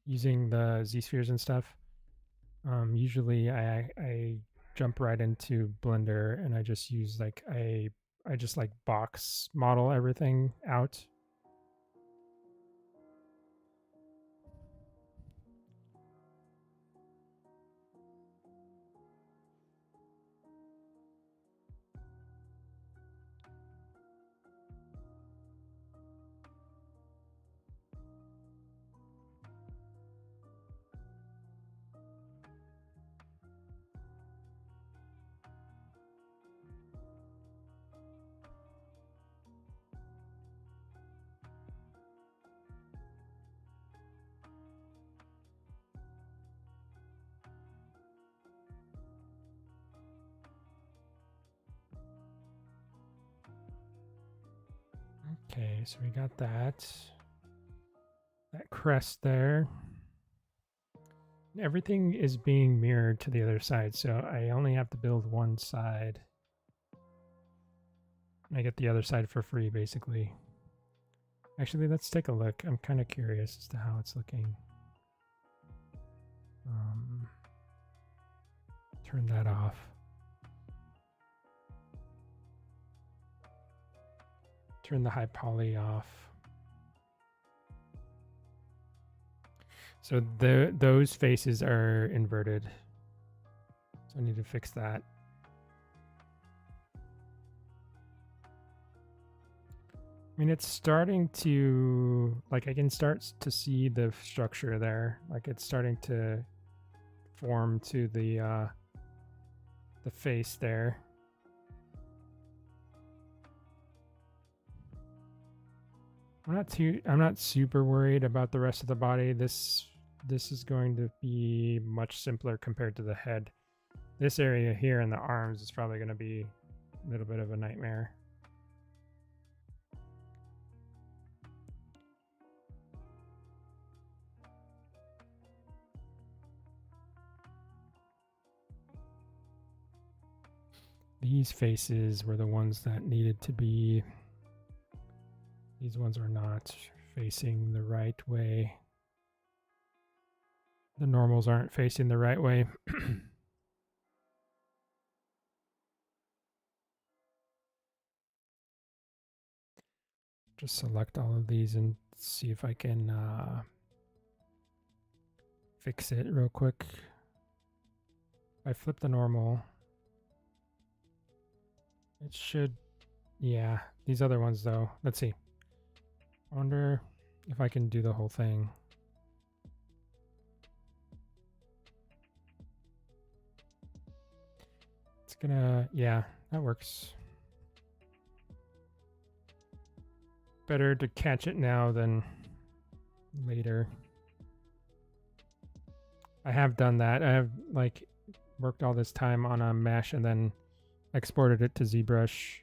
Speaker 1: using the Z-spheres and stuff. Usually I jump right into Blender and I just use like I just like box model everything out. Okay, so we got that crest there. Everything is being mirrored to the other side, so I only have to build one side. I get the other side for free, basically. Actually, let's take a look. I'm kind of curious as to how it's looking. Turn that off. Turn the high poly off. So those faces are inverted. So I need to fix that. I mean, it's starting to, like, I can start to see the structure there. Like, it's starting to form to the face there. I'm not super worried about the rest of the body. This is going to be much simpler compared to the head. This area here in the arms is probably going to be a little bit of a nightmare. These faces were the ones that needed to be, these ones are not facing the right way. The normals aren't facing the right way. Just select all of these and see if I can fix it real quick. If I flip the normal, it should, yeah, these other ones though. Let's see. I wonder if I can do the whole thing. It's gonna, yeah, that works. Better to catch it now than later. I have done that. I have like worked all this time on a mesh and then exported it to ZBrush,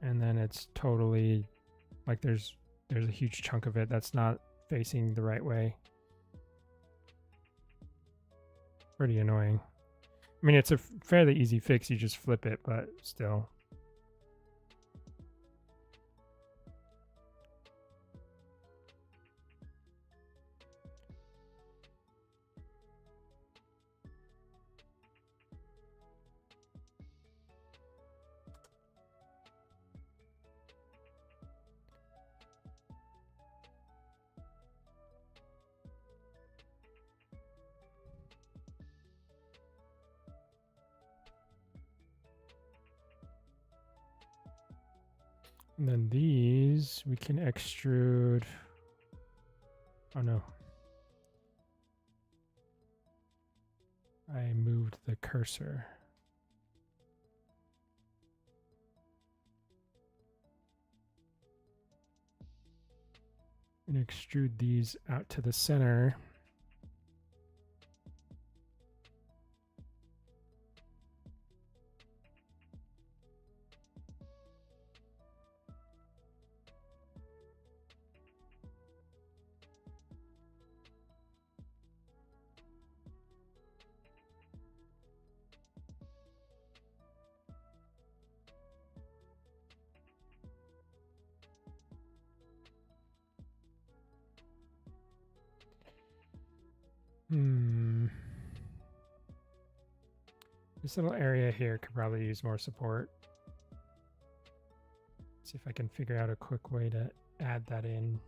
Speaker 1: and then it's totally like there's a huge chunk of it that's not facing the right way. Pretty annoying. I mean, it's a fairly easy fix. You just flip it, but still. And then these we can extrude. Oh no. I moved the cursor. And extrude these out to the center. This little area here could probably use more support. See if I can figure out a quick way to add that in.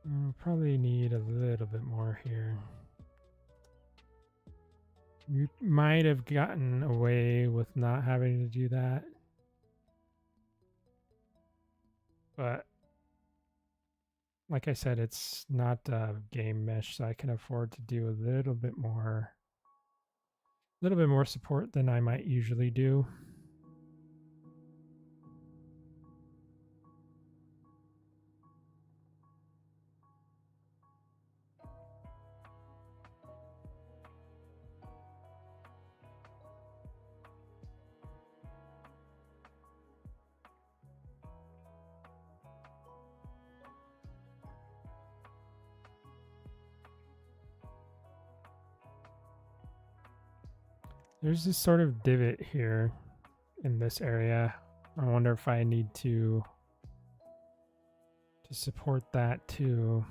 Speaker 1: We'll probably need a little bit more here. You might have gotten away with not having to do that, but like I said, it's not a game mesh, so I can afford to do a little bit more support than I might usually do. There's this sort of divot here in this area. I wonder if I need to support that too.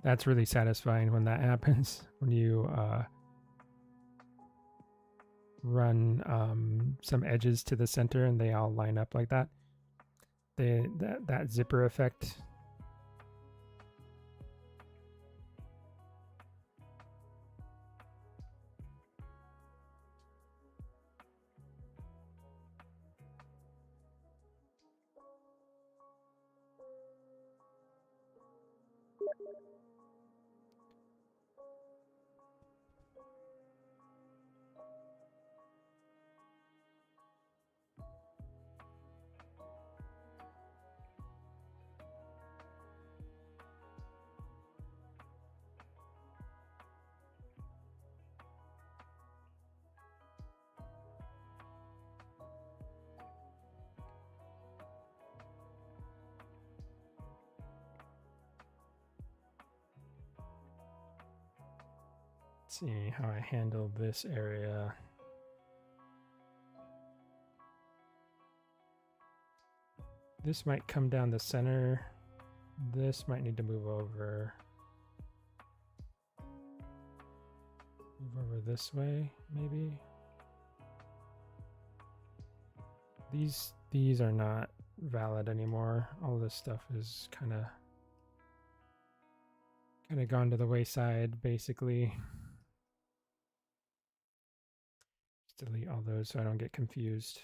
Speaker 1: That's really satisfying when that happens, when you run some edges to the center and they all line up like that. That zipper effect. Let's see how I handle this area. This might come down the center. This might need to move over. Move over this way, maybe. These are not valid anymore. All this stuff is kind of gone to the wayside, basically. Just delete all those so I don't get confused.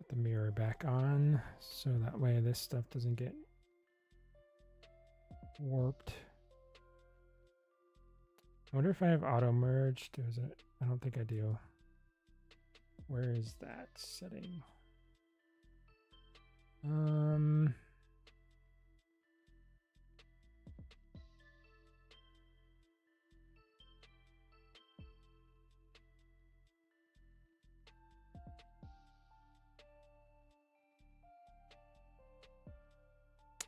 Speaker 1: The mirror back on so that way this stuff doesn't get warped. I wonder if I have auto merge. Does it? I don't think I do. Where is that setting?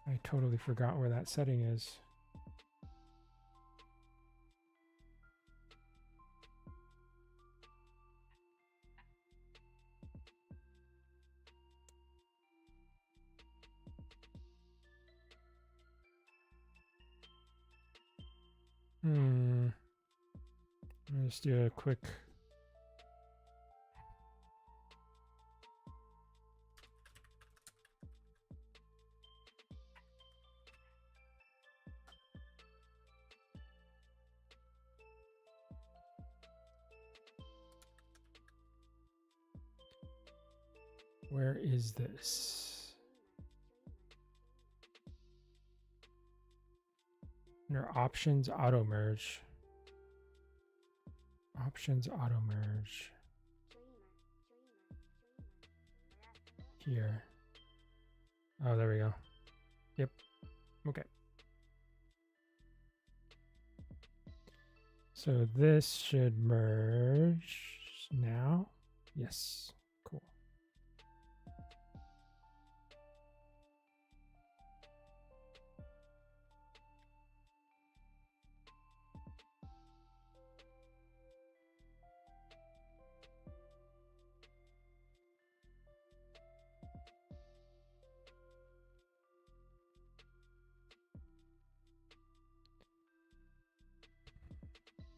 Speaker 1: I totally forgot where that setting is. Let's do a quick. Where is this? Under options, auto merge. Options, auto merge. Here. Oh, there we go. Yep. Okay. So this should merge now. Yes. Cool.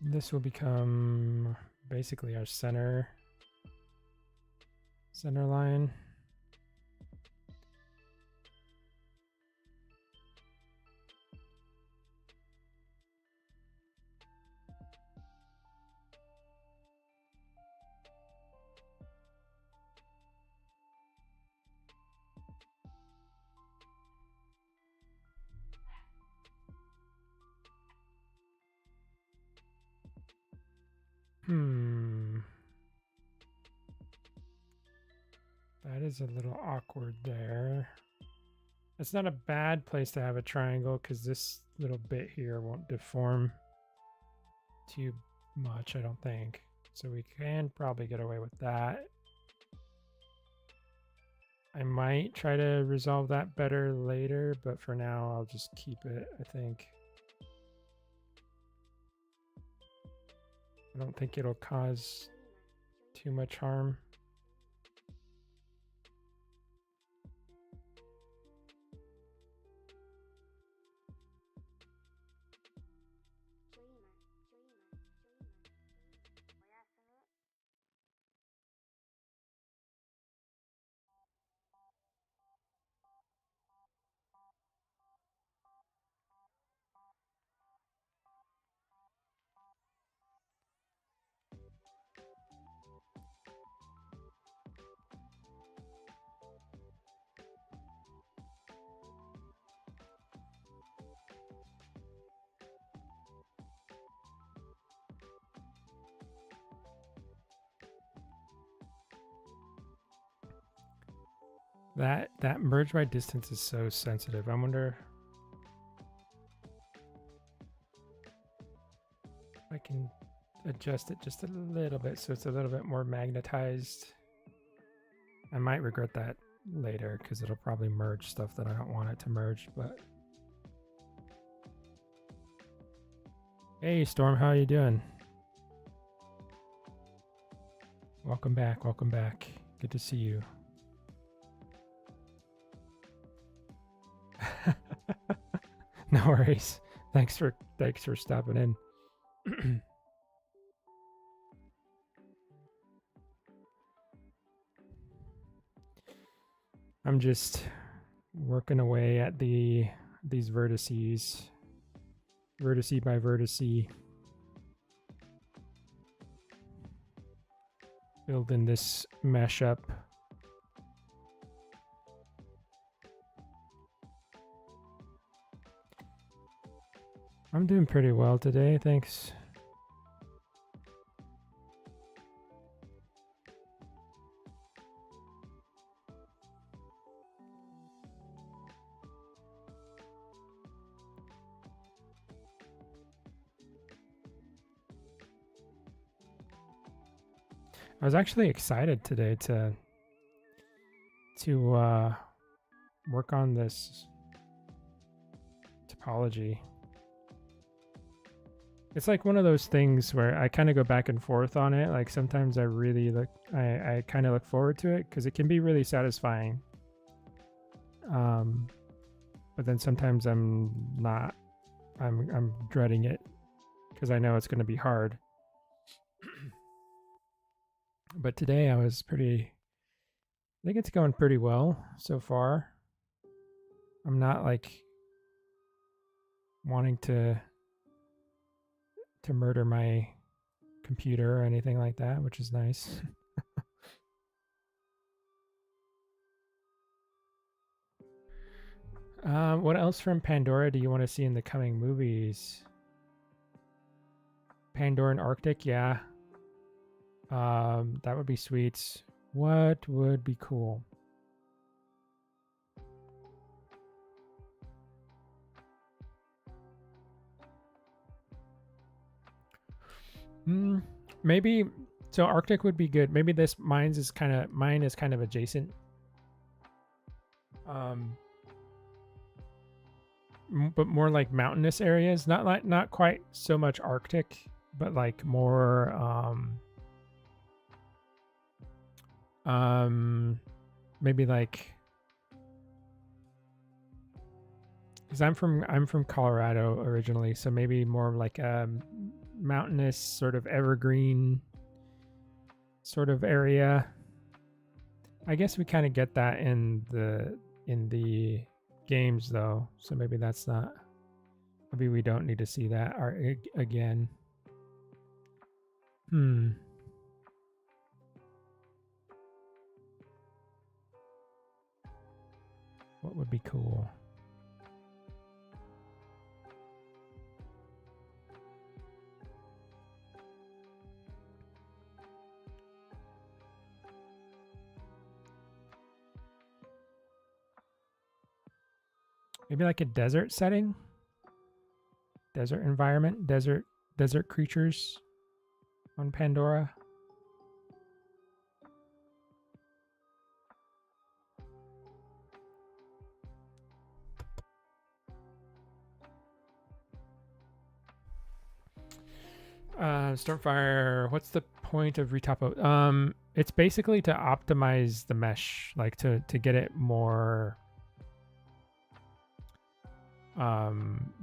Speaker 1: This will become basically our center line. That is a little awkward there. It's not a bad place to have a triangle because this little bit here won't deform too much, I don't think. So we can probably get away with that. I might try to resolve that better later, but for now I'll just keep it, I think. I don't think it'll cause too much harm. That merge by distance is so sensitive. I wonder if I can adjust it just a little bit so it's a little bit more magnetized. I might regret that later because it'll probably merge stuff that I don't want it to merge, but hey Storm, how are you doing? Welcome back, welcome back. Good to see you. No worries. Thanks for stopping in. I'm just working away at these vertices, vertice by vertice, building this mesh up. I'm doing pretty well today, thanks. I was actually excited today to work on this topology. It's like one of those things where I kind of go back and forth on it. Like sometimes I really I kind of look forward to it because it can be really satisfying. But then sometimes I'm not. I'm dreading it because I know it's going to be hard. But today I think it's going pretty well so far. I'm not like wanting to murder my computer or anything like that, which is nice. What else from Pandora do you want to see in the coming movies? Pandora and Arctic, yeah. That would be sweet. What would be cool? Maybe so Arctic would be good. Maybe mine is kind of adjacent. But more like mountainous areas, not quite so much Arctic, but like more maybe like, because I'm from Colorado originally, so maybe more like mountainous sort of evergreen sort of area. I guess we kind of get that in the games though, so maybe that's not, maybe we don't need to see that art again. What would be cool? Maybe like a desert setting, desert environment, desert creatures on Pandora. Stormfire, what's the point of retopo? It's basically to optimize the mesh, like to get it more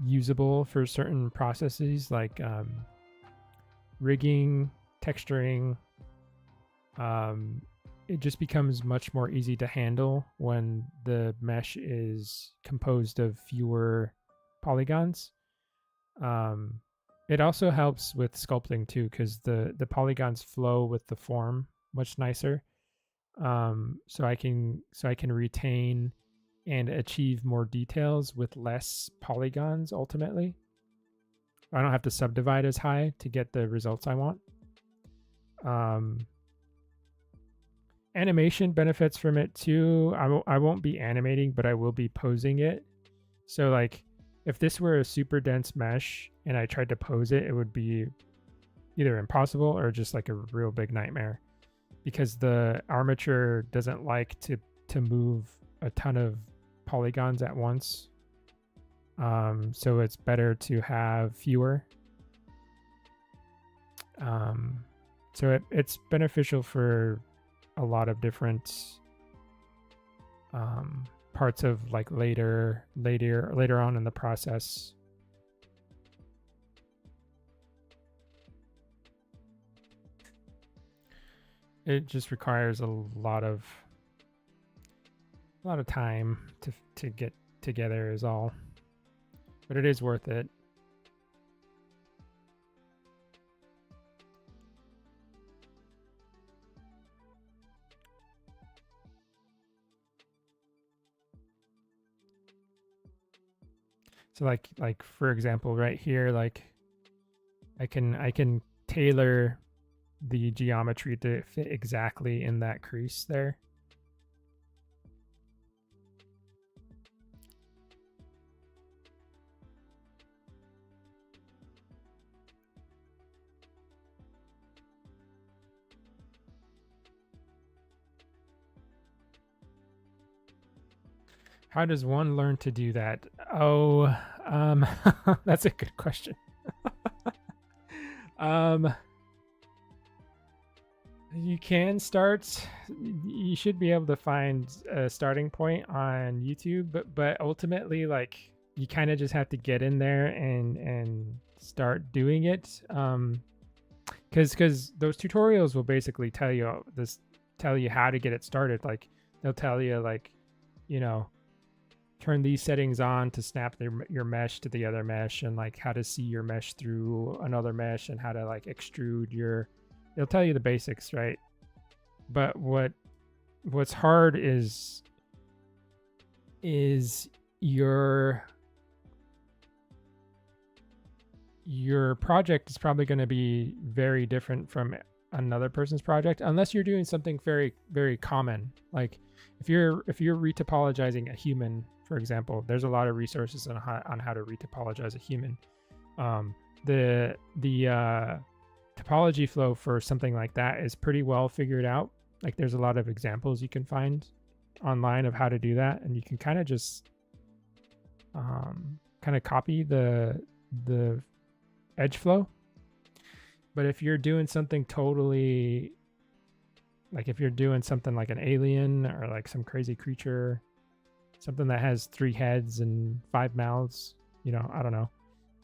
Speaker 1: usable for certain processes, like rigging, texturing. It just becomes much more easy to handle when the mesh is composed of fewer polygons. It also helps with sculpting too, because the polygons flow with the form much nicer. So I can retain and achieve more details with less polygons ultimately. I don't have to subdivide as high to get the results I want. Animation benefits from it too. I won't be animating, but I will be posing it. So like if this were a super dense mesh and I tried to pose it, it would be either impossible or just like a real big nightmare, because the armature doesn't like to move a ton of polygons at once. So it's better to have fewer. So it's beneficial for a lot of different parts of like later on in the process. It just requires a lot of time to get together is all, but it is worth it. So like for example, right here, like I can tailor the geometry to fit exactly in that crease there. How does one learn to do that? Oh, that's a good question. You can start. You should be able to find a starting point on YouTube, but ultimately, like, you kind of just have to get in there and start doing it. Because those tutorials will basically tell you how to get it started. Like, they'll tell you, like, you know, turn these settings on to snap your mesh to the other mesh, and like how to see your mesh through another mesh, and how to like extrude your, it'll tell you the basics, right? But what's hard is your project is probably going to be very different from another person's project, unless you're doing something very, very common. Like if you're retopologizing a human, for example, there's a lot of resources on how to retopologize a human. The topology flow for something like that is pretty well figured out. Like there's a lot of examples you can find online of how to do that, and you can kind of just kind of copy the edge flow. But if you're doing something totally, like if you're doing something like an alien or like some crazy creature, something that has 3 heads and 5 mouths, you know, I don't know,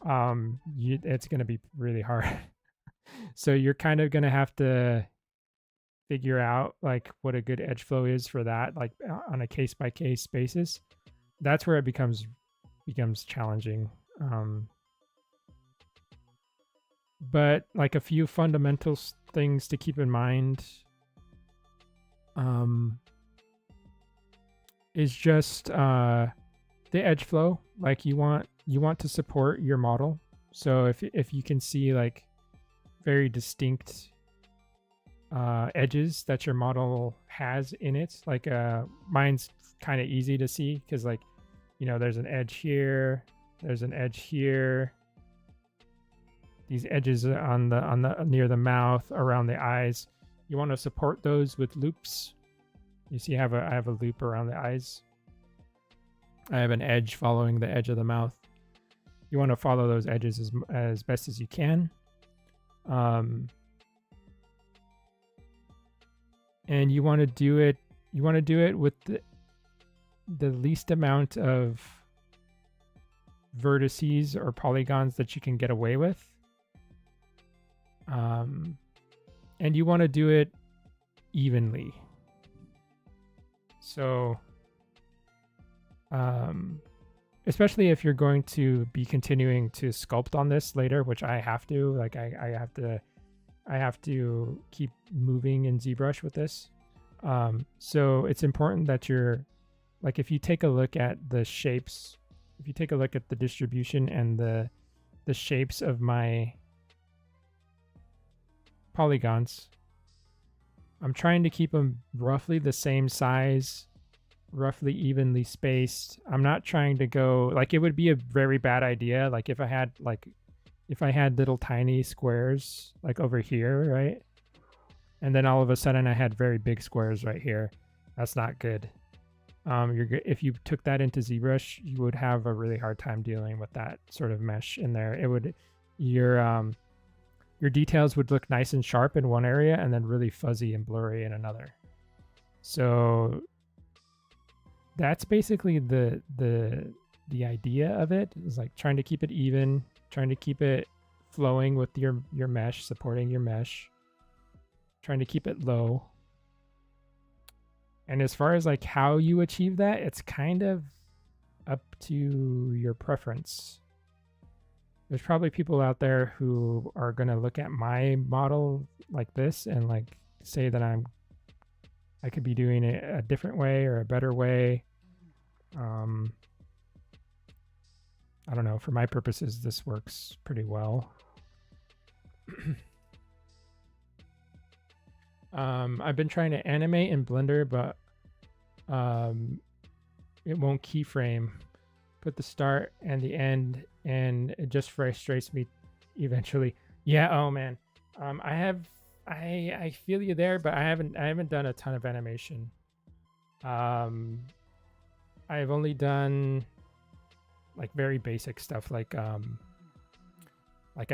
Speaker 1: it's going to be really hard. So you're kind of going to have to figure out like what a good edge flow is for that, like on a case by case basis. That's where it becomes challenging. But like a few fundamental things to keep in mind is just the edge flow. Like you want to support your model. So if you can see like very distinct edges that your model has in it, like mine's kind of easy to see because like, you know, there's an edge here, there's an edge here, these edges on the near the mouth, around the eyes. You want to support those with loops. You see, I have a loop around the eyes. I have an edge following the edge of the mouth. You want to follow those edges as best as you can. And you want to do it with the least amount of vertices or polygons that you can get away with. And you want to do it evenly. So, especially if you're going to be continuing to sculpt on this later, which I have to, like I have to keep moving in ZBrush with this. So it's important that you're, like, if you take a look at the shapes, if you take a look at the distribution and the shapes of my polygons, I'm trying to keep them roughly the same size, roughly evenly spaced. I'm not trying to go, like, it would be a very bad idea. Like if I had little tiny squares like over here, right? And then all of a sudden I had very big squares right here. That's not good. If you took that into ZBrush, you would have a really hard time dealing with that sort of mesh in there. It would, your details would look nice and sharp in one area and then really fuzzy and blurry in another. So that's basically the idea of it, is like trying to keep it even, trying to keep it flowing with your mesh, supporting your mesh, trying to keep it low. And as far as like how you achieve that, it's kind of up to your preference. There's probably people out there who are going to look at my model like this and like say that I could be doing it a different way or a better way. I don't know. For my purposes, this works pretty well. I've been trying to animate in Blender, but it won't keyframe. Put the start and the end, and it just frustrates me eventually. Yeah. Oh man. I feel you there, but I haven't done a ton of animation. I've only done like very basic stuff, like I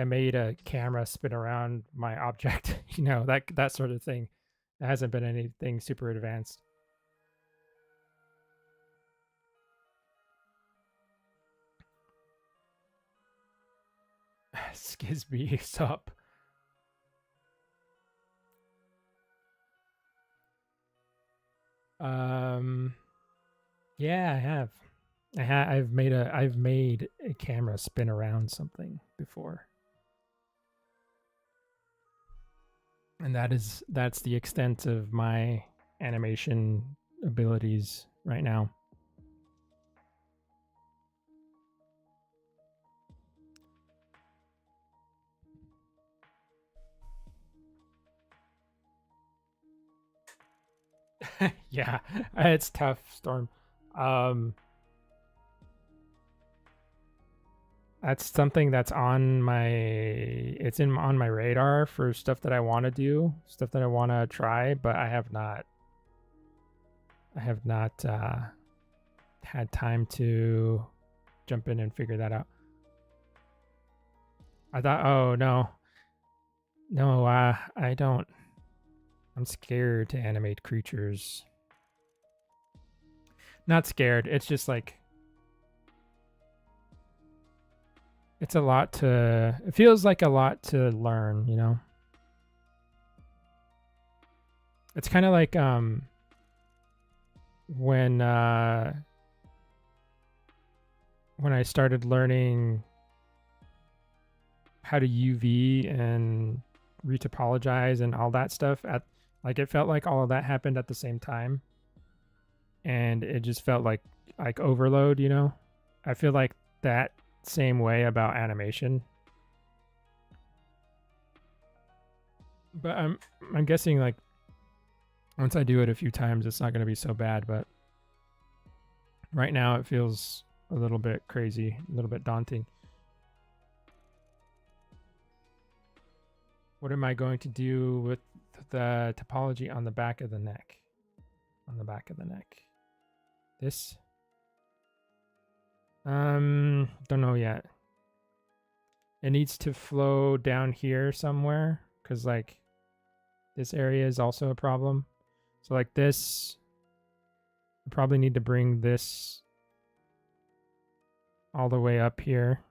Speaker 1: made a camera spin around my object, you know, that sort of thing. It hasn't been anything super advanced. Skizby, sup? Yeah, I have. I've made a camera spin around something before. And that's the extent of my animation abilities right now. Yeah, it's tough, Storm. That's something that's on my on my radar for stuff that I want to do, stuff that I want to try, but I have not had time to jump in and figure that out. I thought, oh no, I don't. I'm scared to animate creatures. Not scared. It's just like, It's a lot to, it feels like a lot to learn, you know? It's kind of like when I started learning how to UV and retopologize and all that stuff at, like, it felt like all of that happened at the same time, and it just felt like overload, you know? I feel like that same way about animation. But I'm guessing like once I do it a few times it's not going to be so bad, but right now it feels a little bit crazy, a little bit daunting. What am I going to do with the topology on the back of the neck? On the back of the neck. This? Don't know yet. It needs to flow down here somewhere because like this area is also a problem. So like this, I probably need to bring this all the way up here.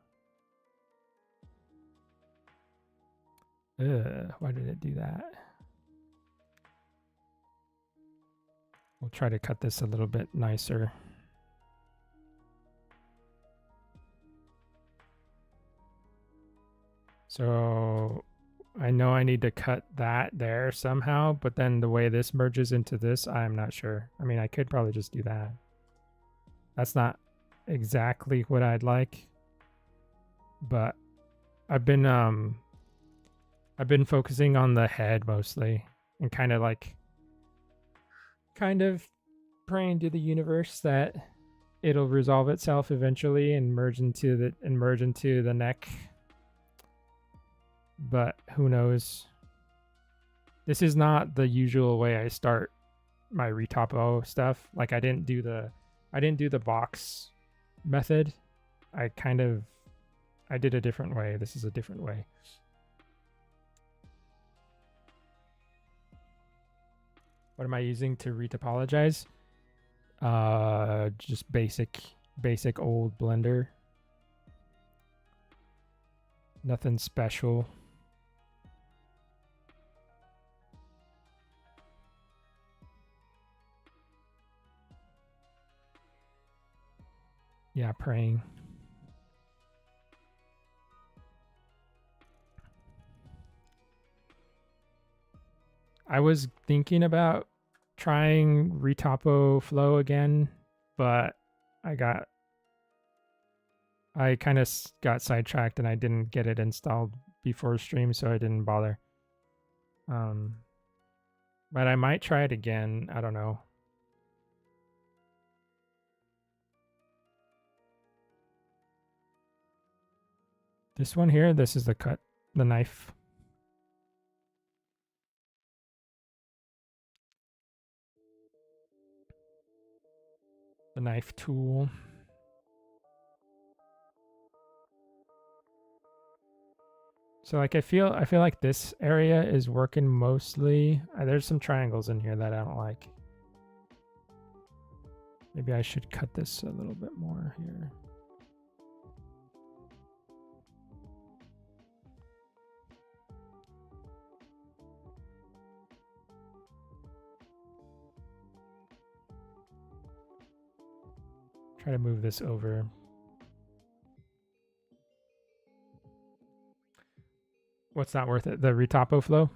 Speaker 1: Why did it do that? We'll try to cut this a little bit nicer. So I know I need to cut that there somehow, but then the way this merges into this, I'm not sure. I mean, I could probably just do that. That's not exactly what I'd like, but I've been focusing on the head mostly and kind of praying to the universe that it'll resolve itself eventually and merge into the neck. But who knows? This is not the usual way I start my retopo stuff. Like I didn't do the box method. I did a different way. This is a different way. What am I using to retopologize? Just basic old Blender. Nothing special. Yeah, praying. I was thinking about trying Retopo Flow again, but I kind of got sidetracked and I didn't get it installed before stream, so I didn't bother. But I might try it again. I don't know. This one here, this is the knife. The knife tool. So like I feel like this area is working mostly. There's some triangles in here that I don't like. Maybe I should cut this a little bit more here. Try to move this over. What's not worth it? The Retopo Flow?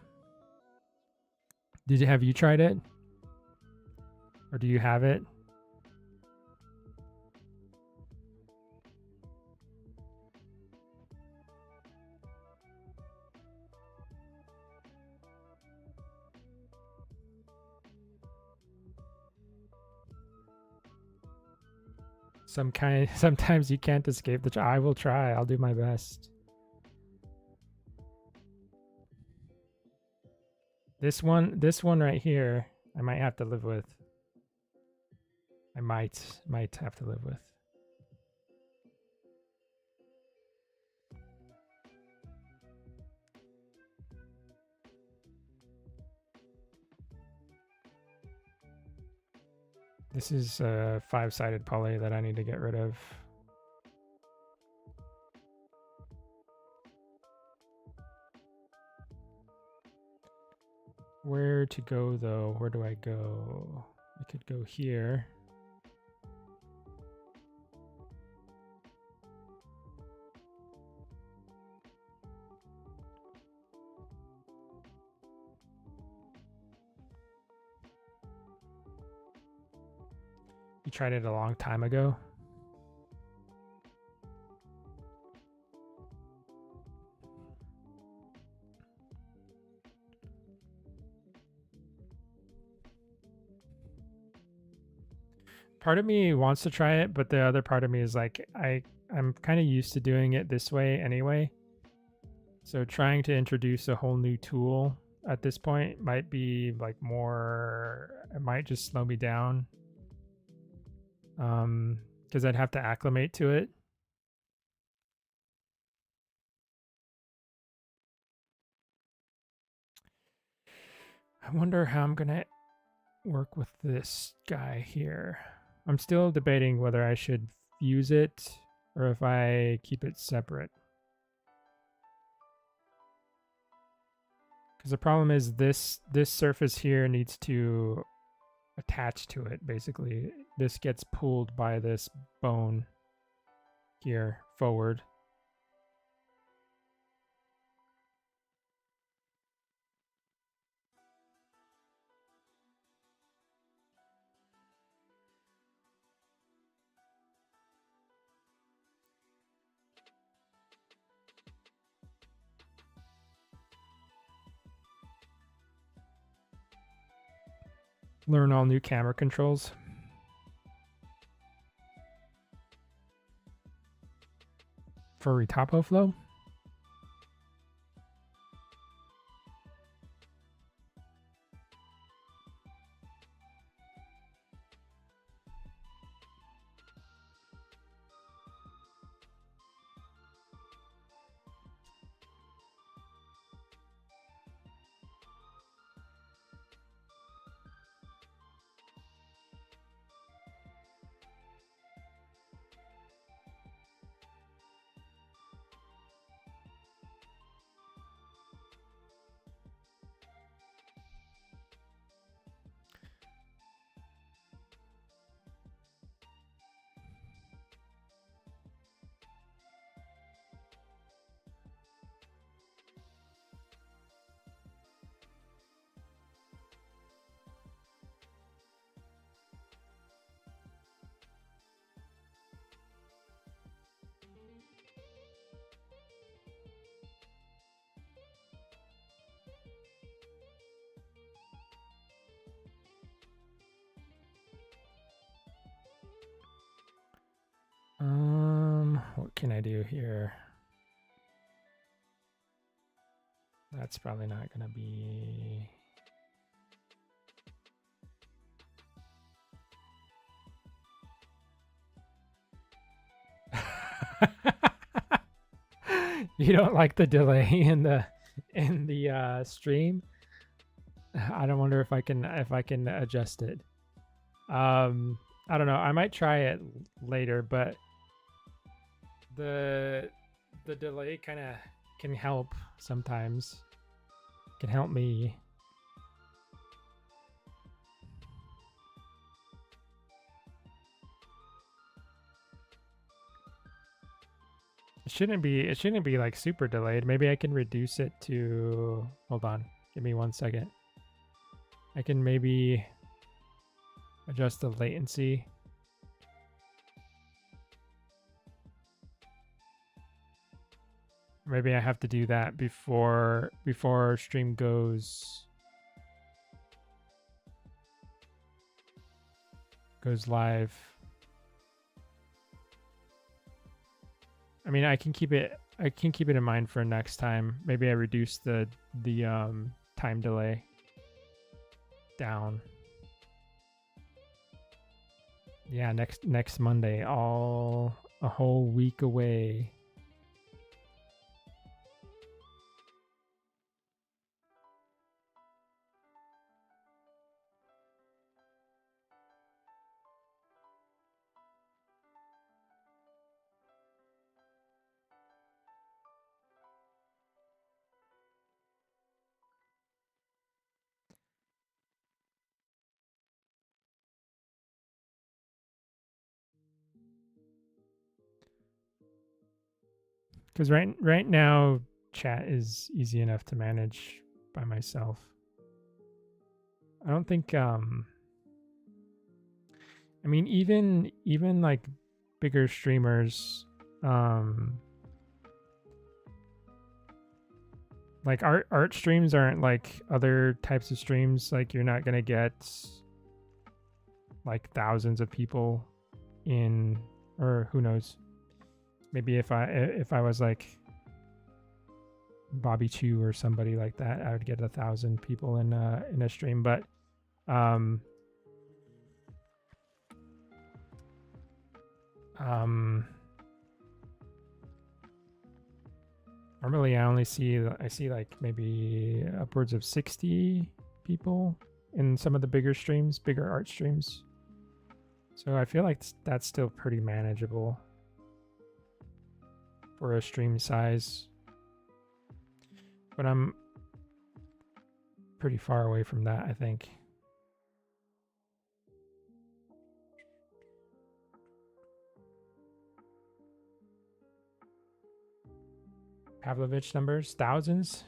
Speaker 1: Have you tried it? Or do you have it? Sometimes you can't escape the I will try. I'll do my best. This one right here, I might have to live with. I might have to live with. This is a 5-sided poly that I need to get rid of. Where to go though? Where do I go? I could go here. You tried it a long time ago. Part of me wants to try it, but the other part of me is like, I'm kind of used to doing it this way anyway. So trying to introduce a whole new tool at this point might be like more, it might just slow me down. Because I'd have to acclimate to it. I wonder how I'm gonna work with this guy here. I'm still debating whether I should fuse it or if I keep it separate. Because the problem is this surface here needs to attach to it, basically. This gets pulled by this bone here forward. Learn all new camera controls. For Retopo Flow? What can I do here? That's probably not gonna be... You don't like the delay in the stream? I don't wonder if I can adjust it. I don't know. I might try it later, but the delay kind of can help sometimes. Can help me. It shouldn't be like super delayed. Maybe I can reduce it to, hold on. Give me 1 second. I can maybe adjust the latency. Maybe I have to do that before stream goes live. I mean, I can keep it in mind for next time. Maybe I reduce the time delay down. Yeah, next Monday, all a whole week away. Because right now chat is easy enough to manage by myself. I don't think I mean even like bigger streamers like art streams aren't like other types of streams. Like you're not gonna get like thousands of people in, or who knows, maybe if I was like Bobby Chu or somebody like that, I would get 1,000 people in a stream. But normally I see like maybe upwards of 60 people in some of the bigger streams, bigger art streams. So I feel like that's still pretty manageable for a stream size. But I'm pretty far away from that, I think. Pavlovich numbers, thousands.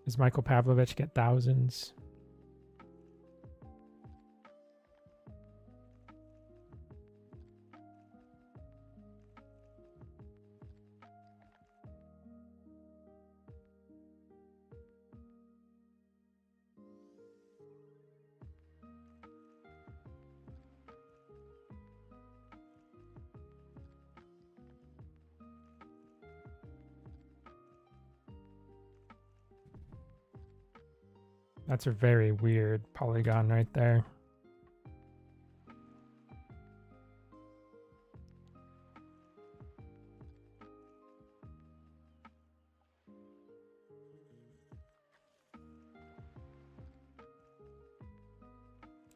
Speaker 1: Does Michael Pavlovich get thousands? That's a very weird polygon right there.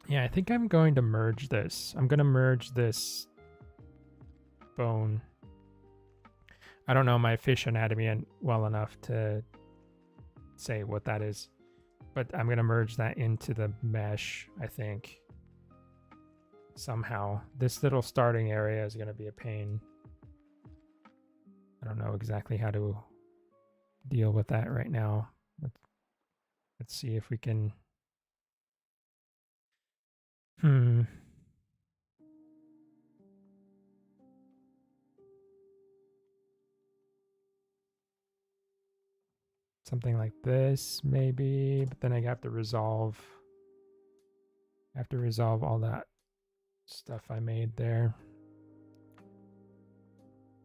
Speaker 1: Yeah, I think I'm going to merge this. I'm going to merge this bone. I don't know my fish anatomy well enough to say what that is, but I'm going to merge that into the mesh, I think. Somehow. This little starting area is going to be a pain. I don't know exactly how to deal with that right now. Let's see if we can... Something like this, maybe, but then I have to resolve all that stuff I made there.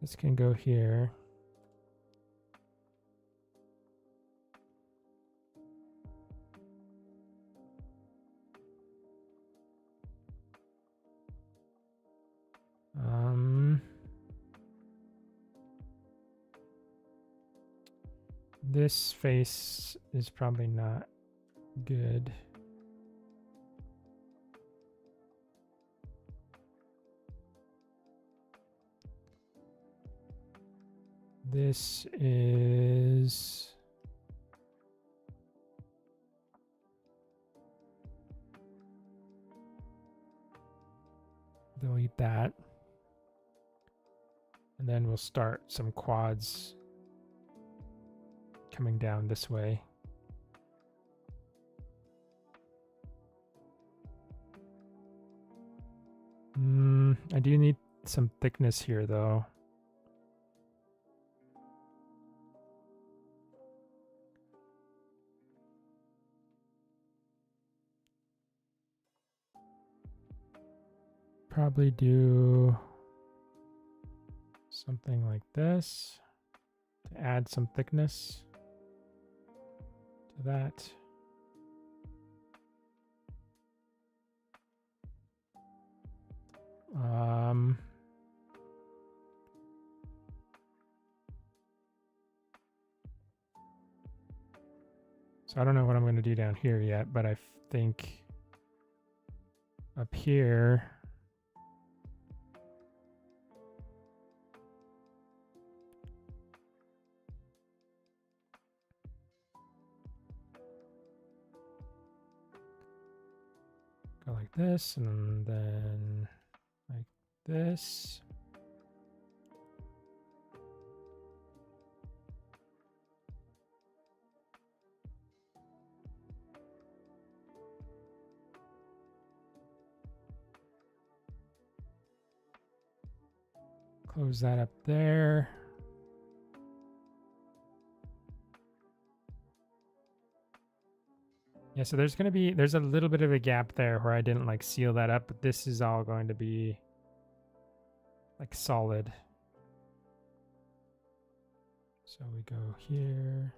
Speaker 1: This can go here. This face is probably not good. This is... delete that. And then we'll start some quads coming down this way. I do need some thickness here though. Probably do something like this to add some thickness to that. So I don't know what I'm going to do down here yet, but I think up here, go like this, and then like this. Close that up there. Yeah, so there's a little bit of a gap there where I didn't like seal that up, but this is all going to be like solid. So we go here.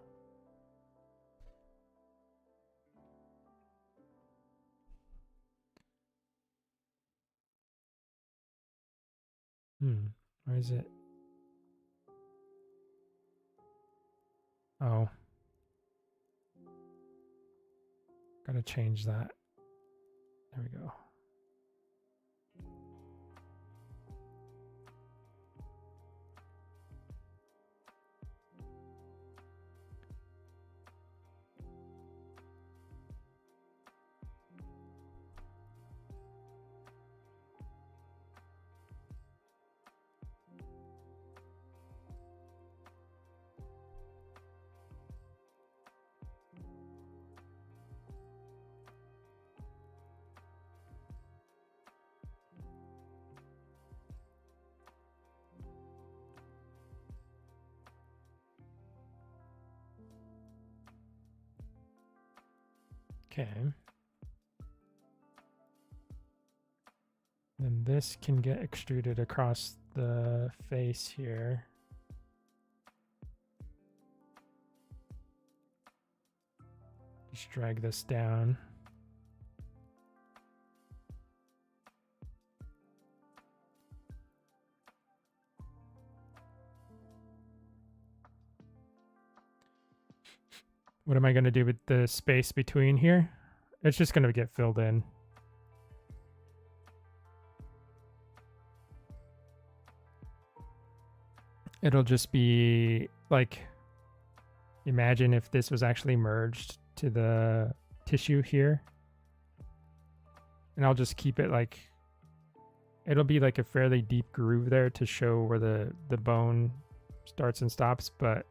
Speaker 1: Where is it? Oh. Gotta change that. There we go. Okay. Then this can get extruded across the face here. Just drag this down. What am I going to do with the space between here? It's just going to get filled in. It'll just be like, imagine if this was actually merged to the tissue here. And I'll just keep it like, it'll be like a fairly deep groove there to show where the bone starts and stops, but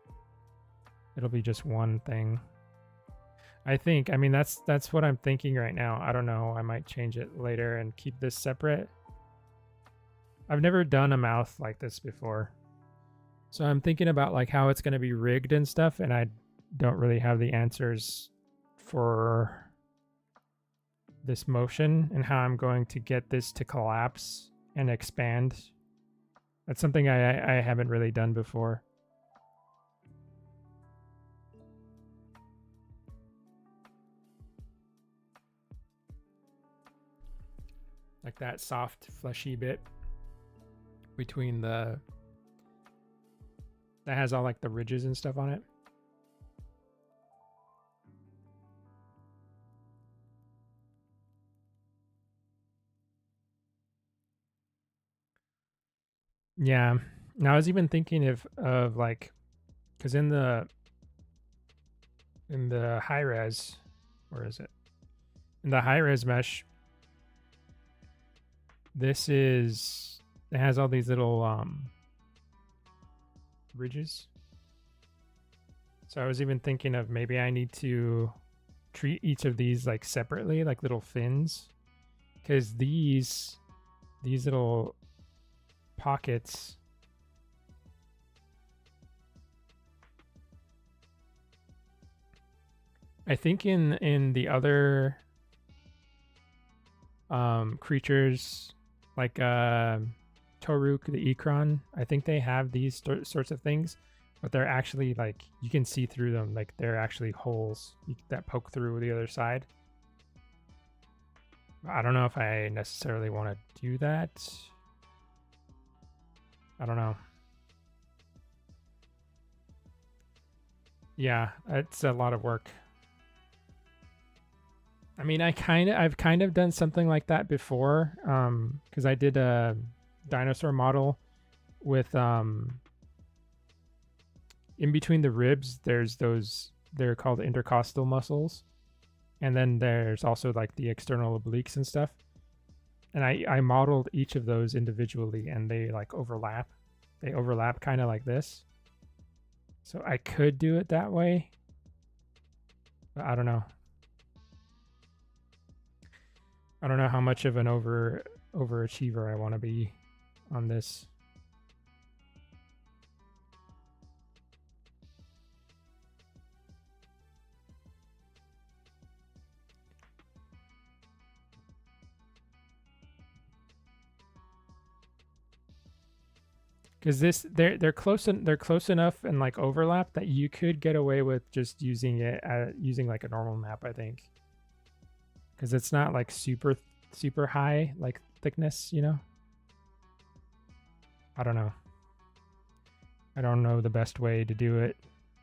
Speaker 1: it'll be just one thing. I think, I mean, that's what I'm thinking right now. I don't know. I might change it later and keep this separate. I've never done a mouth like this before. So I'm thinking about like how it's going to be rigged and stuff, and I don't really have the answers for this motion and how I'm going to get this to collapse and expand. That's something I haven't really done before. Like that soft, fleshy bit between that has all like the ridges and stuff on it. Yeah. Now I was even thinking of like, because in the high res, where is it? In the high res mesh, it has all these little ridges. So I was even thinking of maybe I need to treat each of these like separately, like little fins, because these little pockets I think in the other creatures like Toruk, the Ikran, I think they have these sorts of things, but they're actually like, you can see through them, like they're actually holes that poke through the other side. I don't know if I necessarily want to do that. I don't know. Yeah, it's a lot of work. I mean, I've kind of done something like that before, because I did a dinosaur model with in between the ribs. There's those, they're called intercostal muscles, and then there's also like the external obliques and stuff. And I modeled each of those individually, and they like overlap. They overlap kind of like this. So I could do it that way, but I don't know. I don't know how much of an overachiever I want to be on this. Because they're close enough and like overlap that you could get away with just using it using like a normal map, I think. Because it's not like super high like thickness, you know. I don't know. I don't know the best way to do it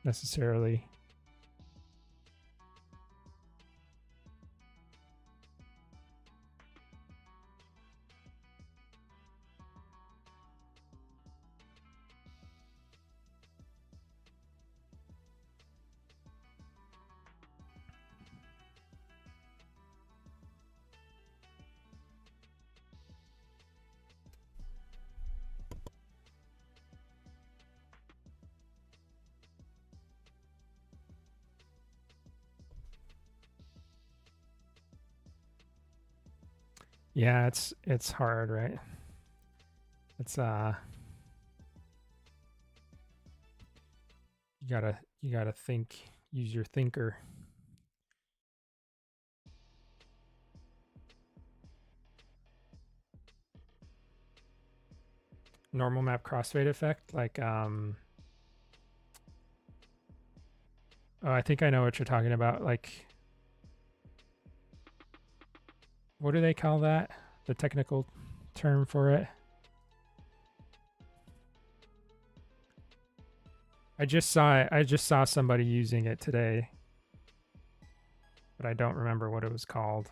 Speaker 1: necessarily. Yeah, it's hard, right? It's you gotta think, use your thinker. Normal map crossfade effect, like oh, I think I know what you're talking about. Like, what do they call that? The technical term for it? I just saw it. I just saw somebody using it today, but I don't remember what it was called.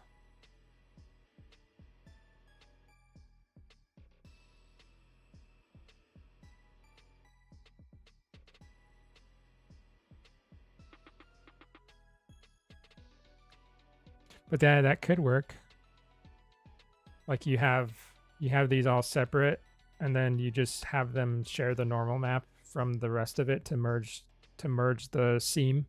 Speaker 1: But that could work. Like you have these all separate, and then you just have them share the normal map from the rest of it to merge the seam.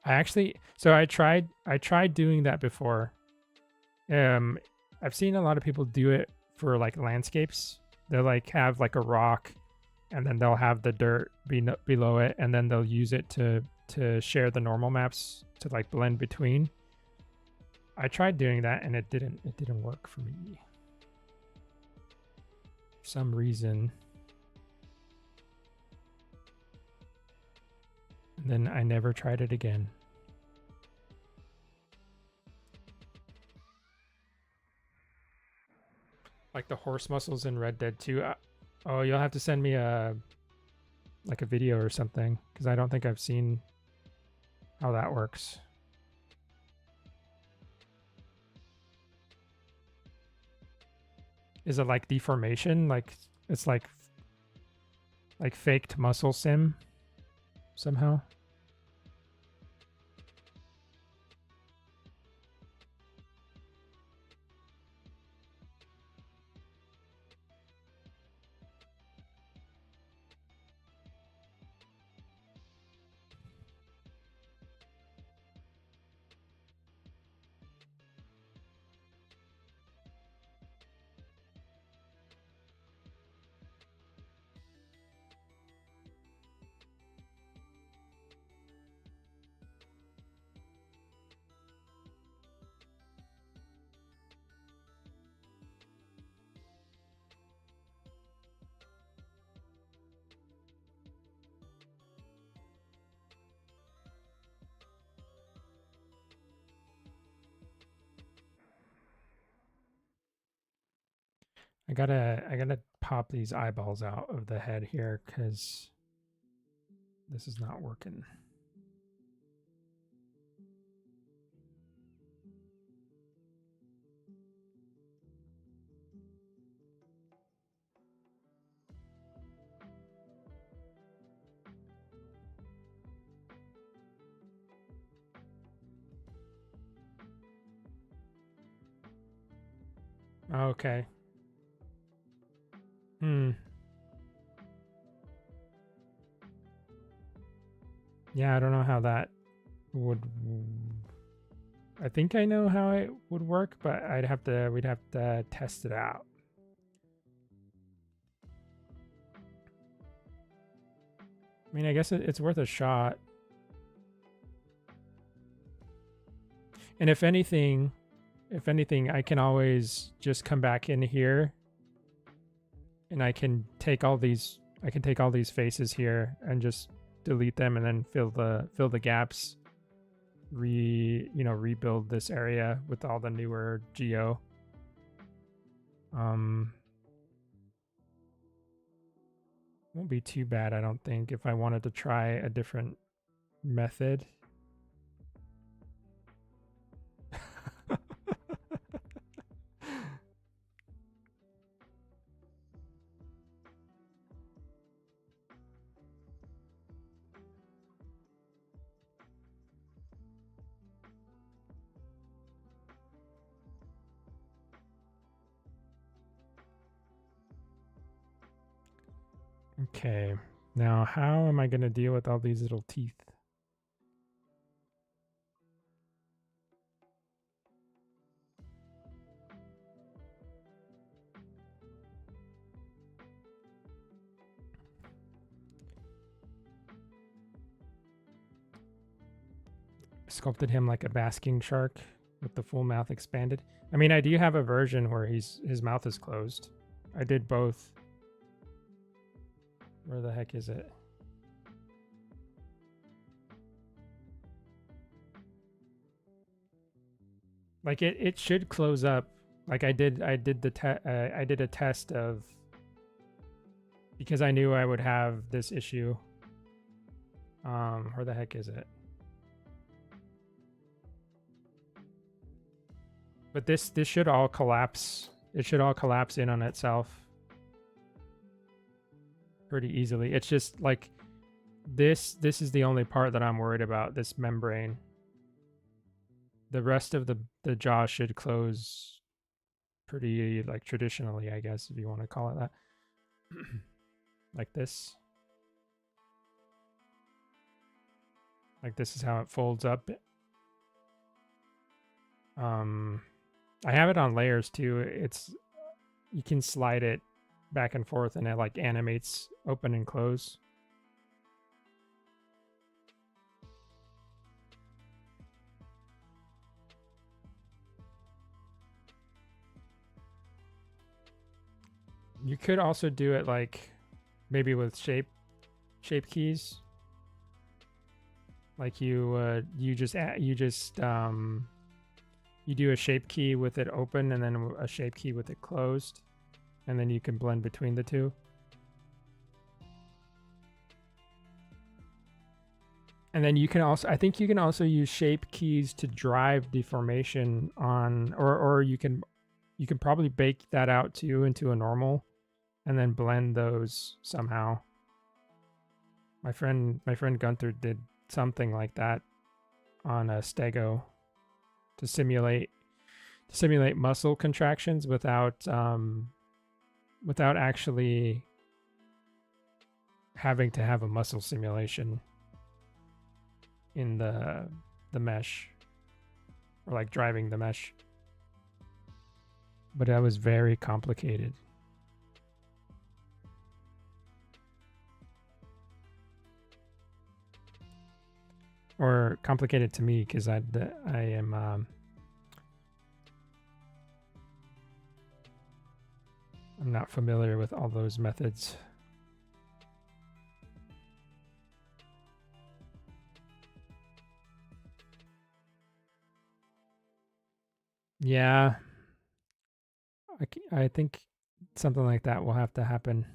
Speaker 1: I tried doing that before. I've seen a lot of people do it for like landscapes. They'll like have like a rock, and then they'll have the dirt below it, and then they'll use it to share the normal maps to like blend between. I tried doing that, and it didn't work for me for some reason. And then I never tried it again. Like the horse muscles in Red Dead 2. Oh, you'll have to send me a video or something, because I don't think I've seen how that works. Is it like deformation? Like it's like faked muscle sim somehow? I gotta pop these eyeballs out of the head here, because this is not working. Okay. Hmm. Yeah, I don't know how that would. I think I know how it would work, but we'd have to test it out. I mean, I guess it's worth a shot. And if anything, I can always just come back in here and I can take all these faces here and just delete them and then fill the gaps. Rebuild this area with all the newer geo. Won't be too bad, I don't think, if I wanted to try a different method. Okay, now how am I going to deal with all these little teeth? Sculpted him like a basking shark with the full mouth expanded. I mean, I do have a version where his mouth is closed. I did both. Where the heck is it? Like it should close up. Like I did a test of, because I knew I would have this issue. Where the heck is it? But this should all collapse. It should all collapse in on itself pretty easily. It's just like this is the only part that I'm worried about, this membrane. The rest of the jaw should close pretty like traditionally, I guess, if you want to call it that. Like this. Like this is how it folds up. I have it on layers too. You can slide it back and forth and it like animates open and close. You could also do it like maybe with shape keys. Like you do a shape key with it open and then a shape key with it closed, and then you can blend between the two. And then you can also, I think you can also use shape keys to drive deformation on, or you can probably bake that out too into a normal and then blend those somehow. My friend Gunther did something like that on a Stego to simulate muscle contractions without actually having to have a muscle simulation in the mesh, or like driving the mesh. But that was very complicated. Or complicated to me, because I am I'm not familiar with all those methods. Yeah, I think something like that will have to happen.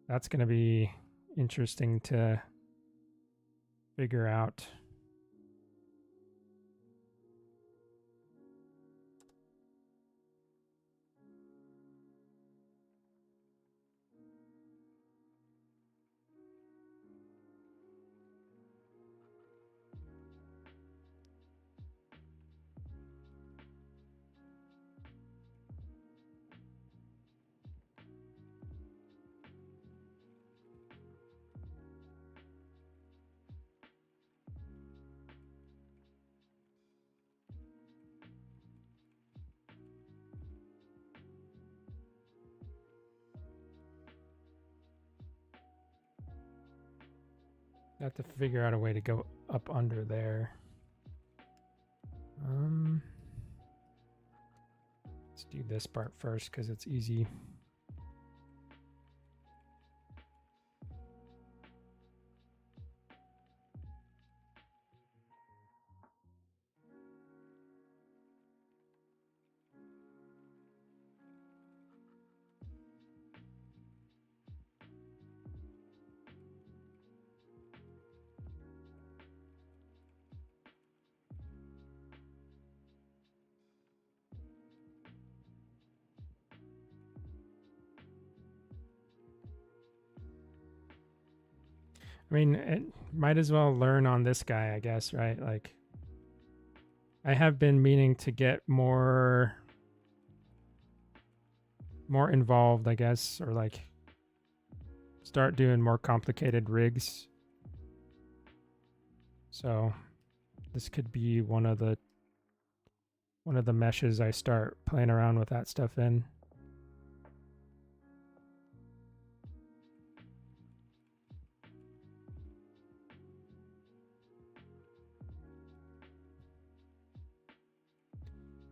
Speaker 1: That's going to be interesting to figure out. I have to figure out a way to go up under there. Let's do this part first because it's easy. I mean, it might as well learn on this guy, I guess, right? Like, I have been meaning to get more involved, I guess, or like start doing more complicated rigs. So this could be one of the meshes I start playing around with that stuff in.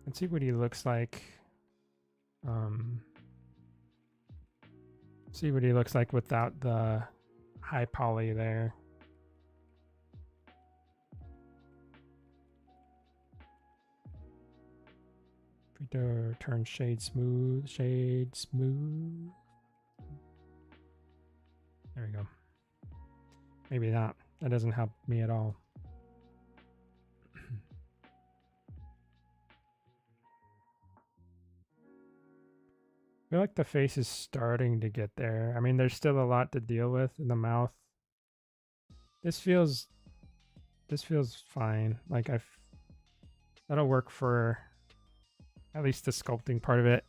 Speaker 1: Let's see what he looks like. See what he looks like without the high poly there. Turn shade smooth. There we go. Maybe not. That doesn't help me at all. I feel like the face is starting to get there. I mean, there's still a lot to deal with in the mouth. This feels fine. Like that'll work for at least the sculpting part of it.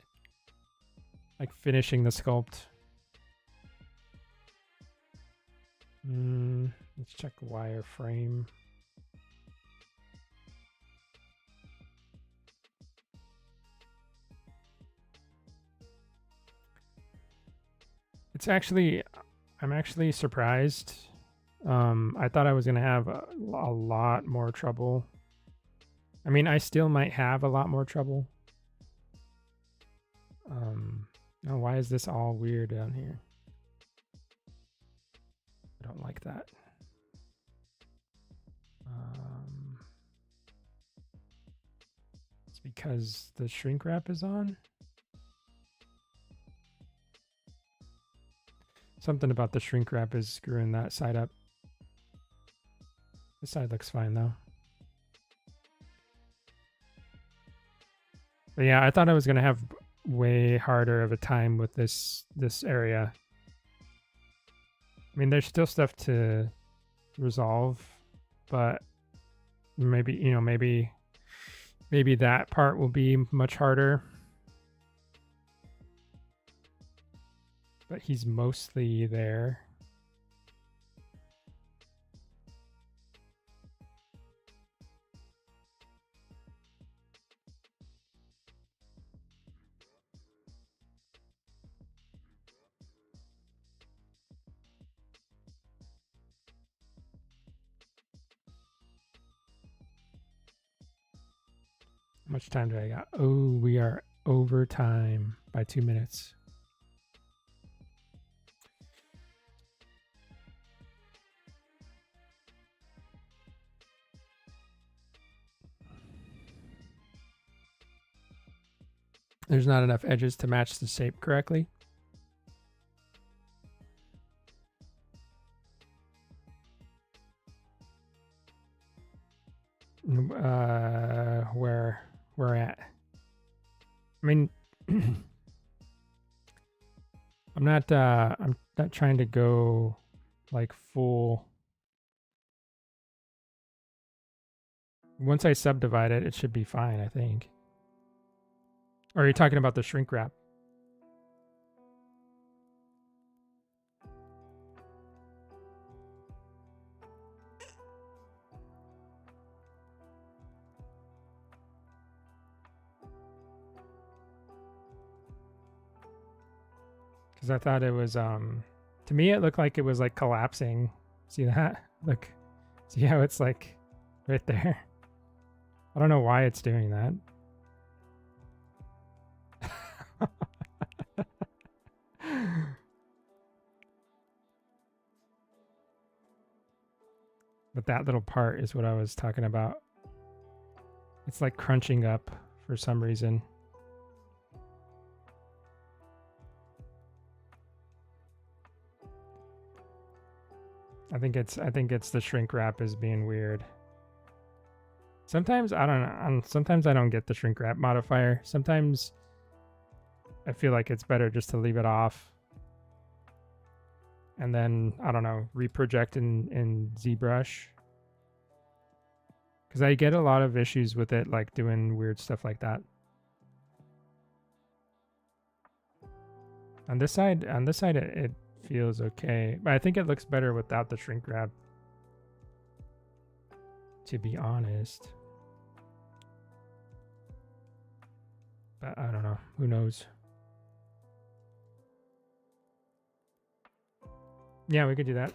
Speaker 1: Like finishing the sculpt. Let's check wireframe. I'm actually surprised. I thought I was gonna have a lot more trouble. I mean, I still might have a lot more trouble. Oh, why is this all weird down here? I don't like that. It's because the shrink wrap is on. Something about the shrink wrap is screwing that side up. This side looks fine though. But yeah, I thought I was gonna have way harder of a time with this area. I mean, there's still stuff to resolve, but maybe, you know, maybe that part will be much harder. But he's mostly there. How much time do I got? Oh, we are over time by 2 minutes. There's not enough edges to match the shape correctly. Where at? I mean, I'm not trying to go like full. Once I subdivide it, it should be fine, I think. Or are you talking about the shrink wrap? Because I thought it was, to me, it looked like it was like collapsing. See that? Look, see how it's like right there? I don't know why it's doing that. But that little part is what I was talking about. It's like crunching up for some reason. I think it's the shrink wrap is being weird. Sometimes I don't know. Sometimes I don't get the shrink wrap modifier. Sometimes I feel like it's better just to leave it off. And then, I don't know, reproject in ZBrush. Because I get a lot of issues with it, like doing weird stuff like that. On this side, it feels okay. But I think it looks better without the shrink wrap, to be honest. But I don't know. Who knows? Yeah, we could do that.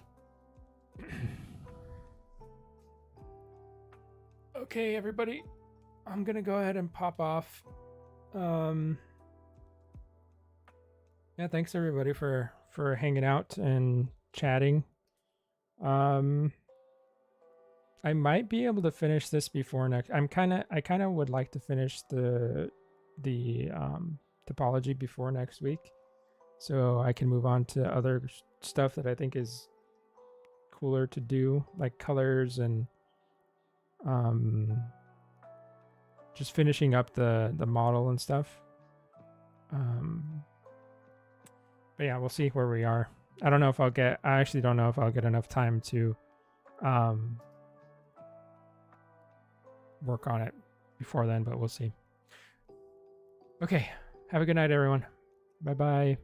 Speaker 1: Okay, everybody. I'm going to go ahead and pop off. Yeah, thanks everybody for hanging out and chatting. I might be able to finish this before next. I kind of would like to finish the topology before next week, so I can move on to other stuff that I think is cooler to do, like colors and just finishing up the model and stuff. But yeah, we'll see where we are. I don't know if I actually don't know if I'll get enough time to work on it before then, but we'll see. Okay, have a good night, everyone. Bye-bye.